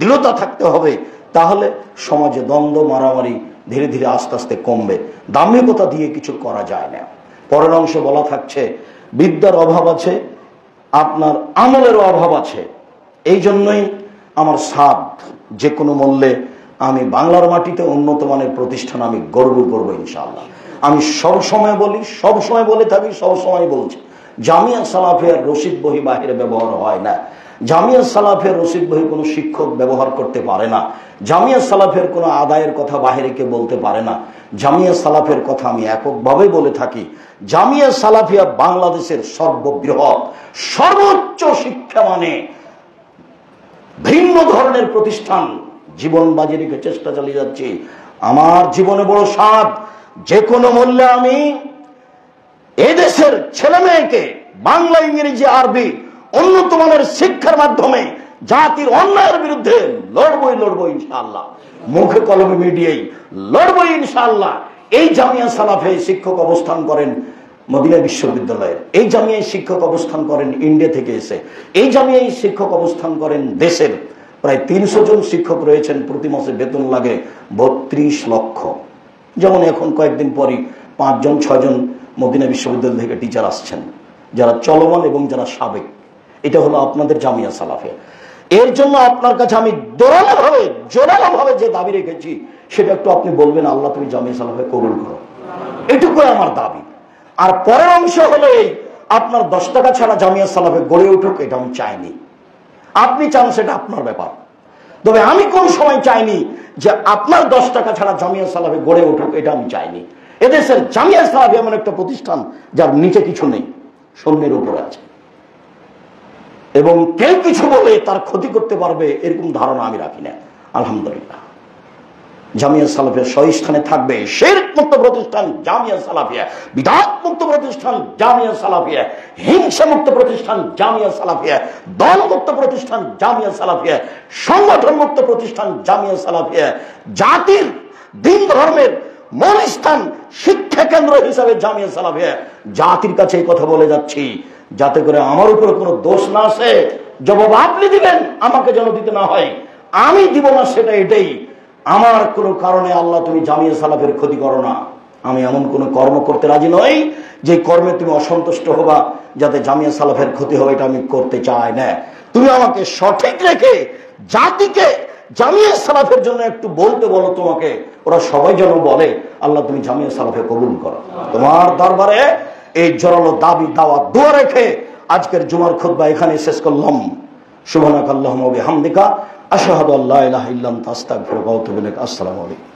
দৃঢ়তা থাকতে হবে। তাহলে সমাজে দ্বন্দ্ব, মারামারি ধীরে ধীরে আস্তে আস্তে কমবে। দাম্ভিকতা দিয়ে কিছু করা যায় না। পরের অংশে বলা থাকছে বিদ্যার অভাব আছে, আপনার আমলেরও অভাব আছে। এই জন্যই আমার সাধ যে কোনো মূল্যে আমি বাংলার মাটিতে উন্নত মানের প্রতিষ্ঠান আমি গর্ব করবো ইনশাআল্লাহ। আমি সবসময় বলি, সবসময় বলে থাকি, সবসময় বলছি, জামিয়া সালাফিয়ার রশিদ বহি বাহিরে ব্যবহার হয় না। জামিয়া সালাফিয়ার রশিদ বহি কোনো শিক্ষক ব্যবহার করতে পারে না। জামিয়া সালাফের কোনো আদায়ের কথা বাহিরে কেউ বলতে পারে না। জামিয়া সালাফের কথা আমি এককভাবে বলে থাকি। জামিয়া সালাফিয়া বাংলাদেশের সর্ববৃহৎ সর্বোচ্চ শিক্ষা মানে ভিন্ন ধরনের প্রতিষ্ঠান। জীবন বাজি রেখে চেষ্টা চালিয়ে যাচ্ছি। আমার জীবনে বড় সাধ, যে কোনো মূল্যে আমি এদেশের ছেলে মেয়েকে বাংলা, ইংরেজি, আরবি উন্নত মানের শিক্ষার মাধ্যমে জাতির অন্যায়ের বিরুদ্ধে লড়বো ইনশাআল্লাহ। মুখে কলমে মিডিয়াই লড়বো ইনশাআল্লাহ। এই জামিয়া সালাফে শিক্ষক অবস্থান করেন মদিনা বিশ্ববিদ্যালয়ের, এই জামিয়ায় শিক্ষক অবস্থান করেন ইন্ডিয়া থেকে এসে, এই জামিয়ায় শিক্ষক অবস্থান করেন দেশের প্রায় 300 জন শিক্ষক রয়েছেন। প্রতি মাসে বেতন লাগে 32 লক্ষ। যেমন এখন কয়েকদিন পরই 5 জন 6 জন মদিনা বিশ্ববিদ্যালয় থেকে টিচার আসছেন, যারা চলমান এবং যারা সাবেক। এটা হলো আপনাদের জামিয়া সালাফে। এর জন্য আপনার কাছে আমি জোরালোভাবে যে দাবি রেখেছি সেটা একটু আপনি বলবেন, আল্লাহ তুমি জামিয়া সালাফে কবুল করো। এটুকুই আমার দাবি। আর পরের অংশ হলো এই, আপনার 10 টাকা ছাড়া জামিয়া সালাফে গড়ে উঠুক এটা আমি চাইনি। আপনি চান সেটা আপনার ব্যাপার, তবে আমি কোন সময় চাইনি যে আপনার 10 টাকা ছাড়া জামিয়া সালাফে গড়ে উঠুক, এটা আমি চাইনি। এদেশের জামিয়া সালাফি এমন একটা প্রতিষ্ঠান যার নিচে কিছু নেই, শূন্যের উপরে আছে, এবং কেউ কিছু বলে তার ক্ষতি করতে পারবে এরকম ধারণা আমি রাখি না। আলহামদুলিল্লাহ, জামিয়া সালাফিয়া স্থানে থাকবে। শিরক মুক্ত প্রতিষ্ঠান জামিয়া সালাফিয়া, বিদআত মুক্ত প্রতিষ্ঠান জামিয়া সালাফিয়া, হিংসা মুক্ত প্রতিষ্ঠান জামিয়া সালাফিয়া, দল মুক্ত প্রতিষ্ঠান জামিয়া সালাফিয়া, সংগঠন মুক্ত প্রতিষ্ঠান জামিয়া সালাফিয়া, জাতির দিন ধর্মের মূল স্থান, শিক্ষা কেন্দ্র হিসাবে জামিয়া সালাফিয়া জাতির কাছে এই কথা বলে যাচ্ছি, যাতে করে আমার উপরে কোনো দোষ না আসে। জবাব আপনি দিবেন, আমাকে যেন দিতে না হয়। আমি দিব না সেটা এটাই, আমার কোনো কারণে আল্লাহ তুমি জামিয়া সালাফের ক্ষতি করো না। আমি এমন কোনো কর্ম করতে রাজি নই যে কর্মে তুমি অসন্তুষ্ট হবা, যাতে জামিয়া সালাফের ক্ষতি হবে, এটা আমি করতে চাই না। তুমি আমাকে সঠিক রেখে জাতিকে জামিয়া সালাফের জন্য একটু বলতে বলো, তোমাকে ওরা সবাই যেন বলে আল্লাহ তুমি জামিয়া সালাফে কবুল করো। তোমার দরবারে এই জোরালো দাবি দাওয়া দোয়া রেখে আজকের জুমার খুতবা এখানে শেষ করলাম। সুবহানাকাল্লাহুম্মা ওয়া বিহামদিকা আশহাদু আল্লা ইলাহা ইল্লা আনতা আস্তাগফিরুকা ওয়া আতুবু ইলাইক। আসসালামু আলাইকুম।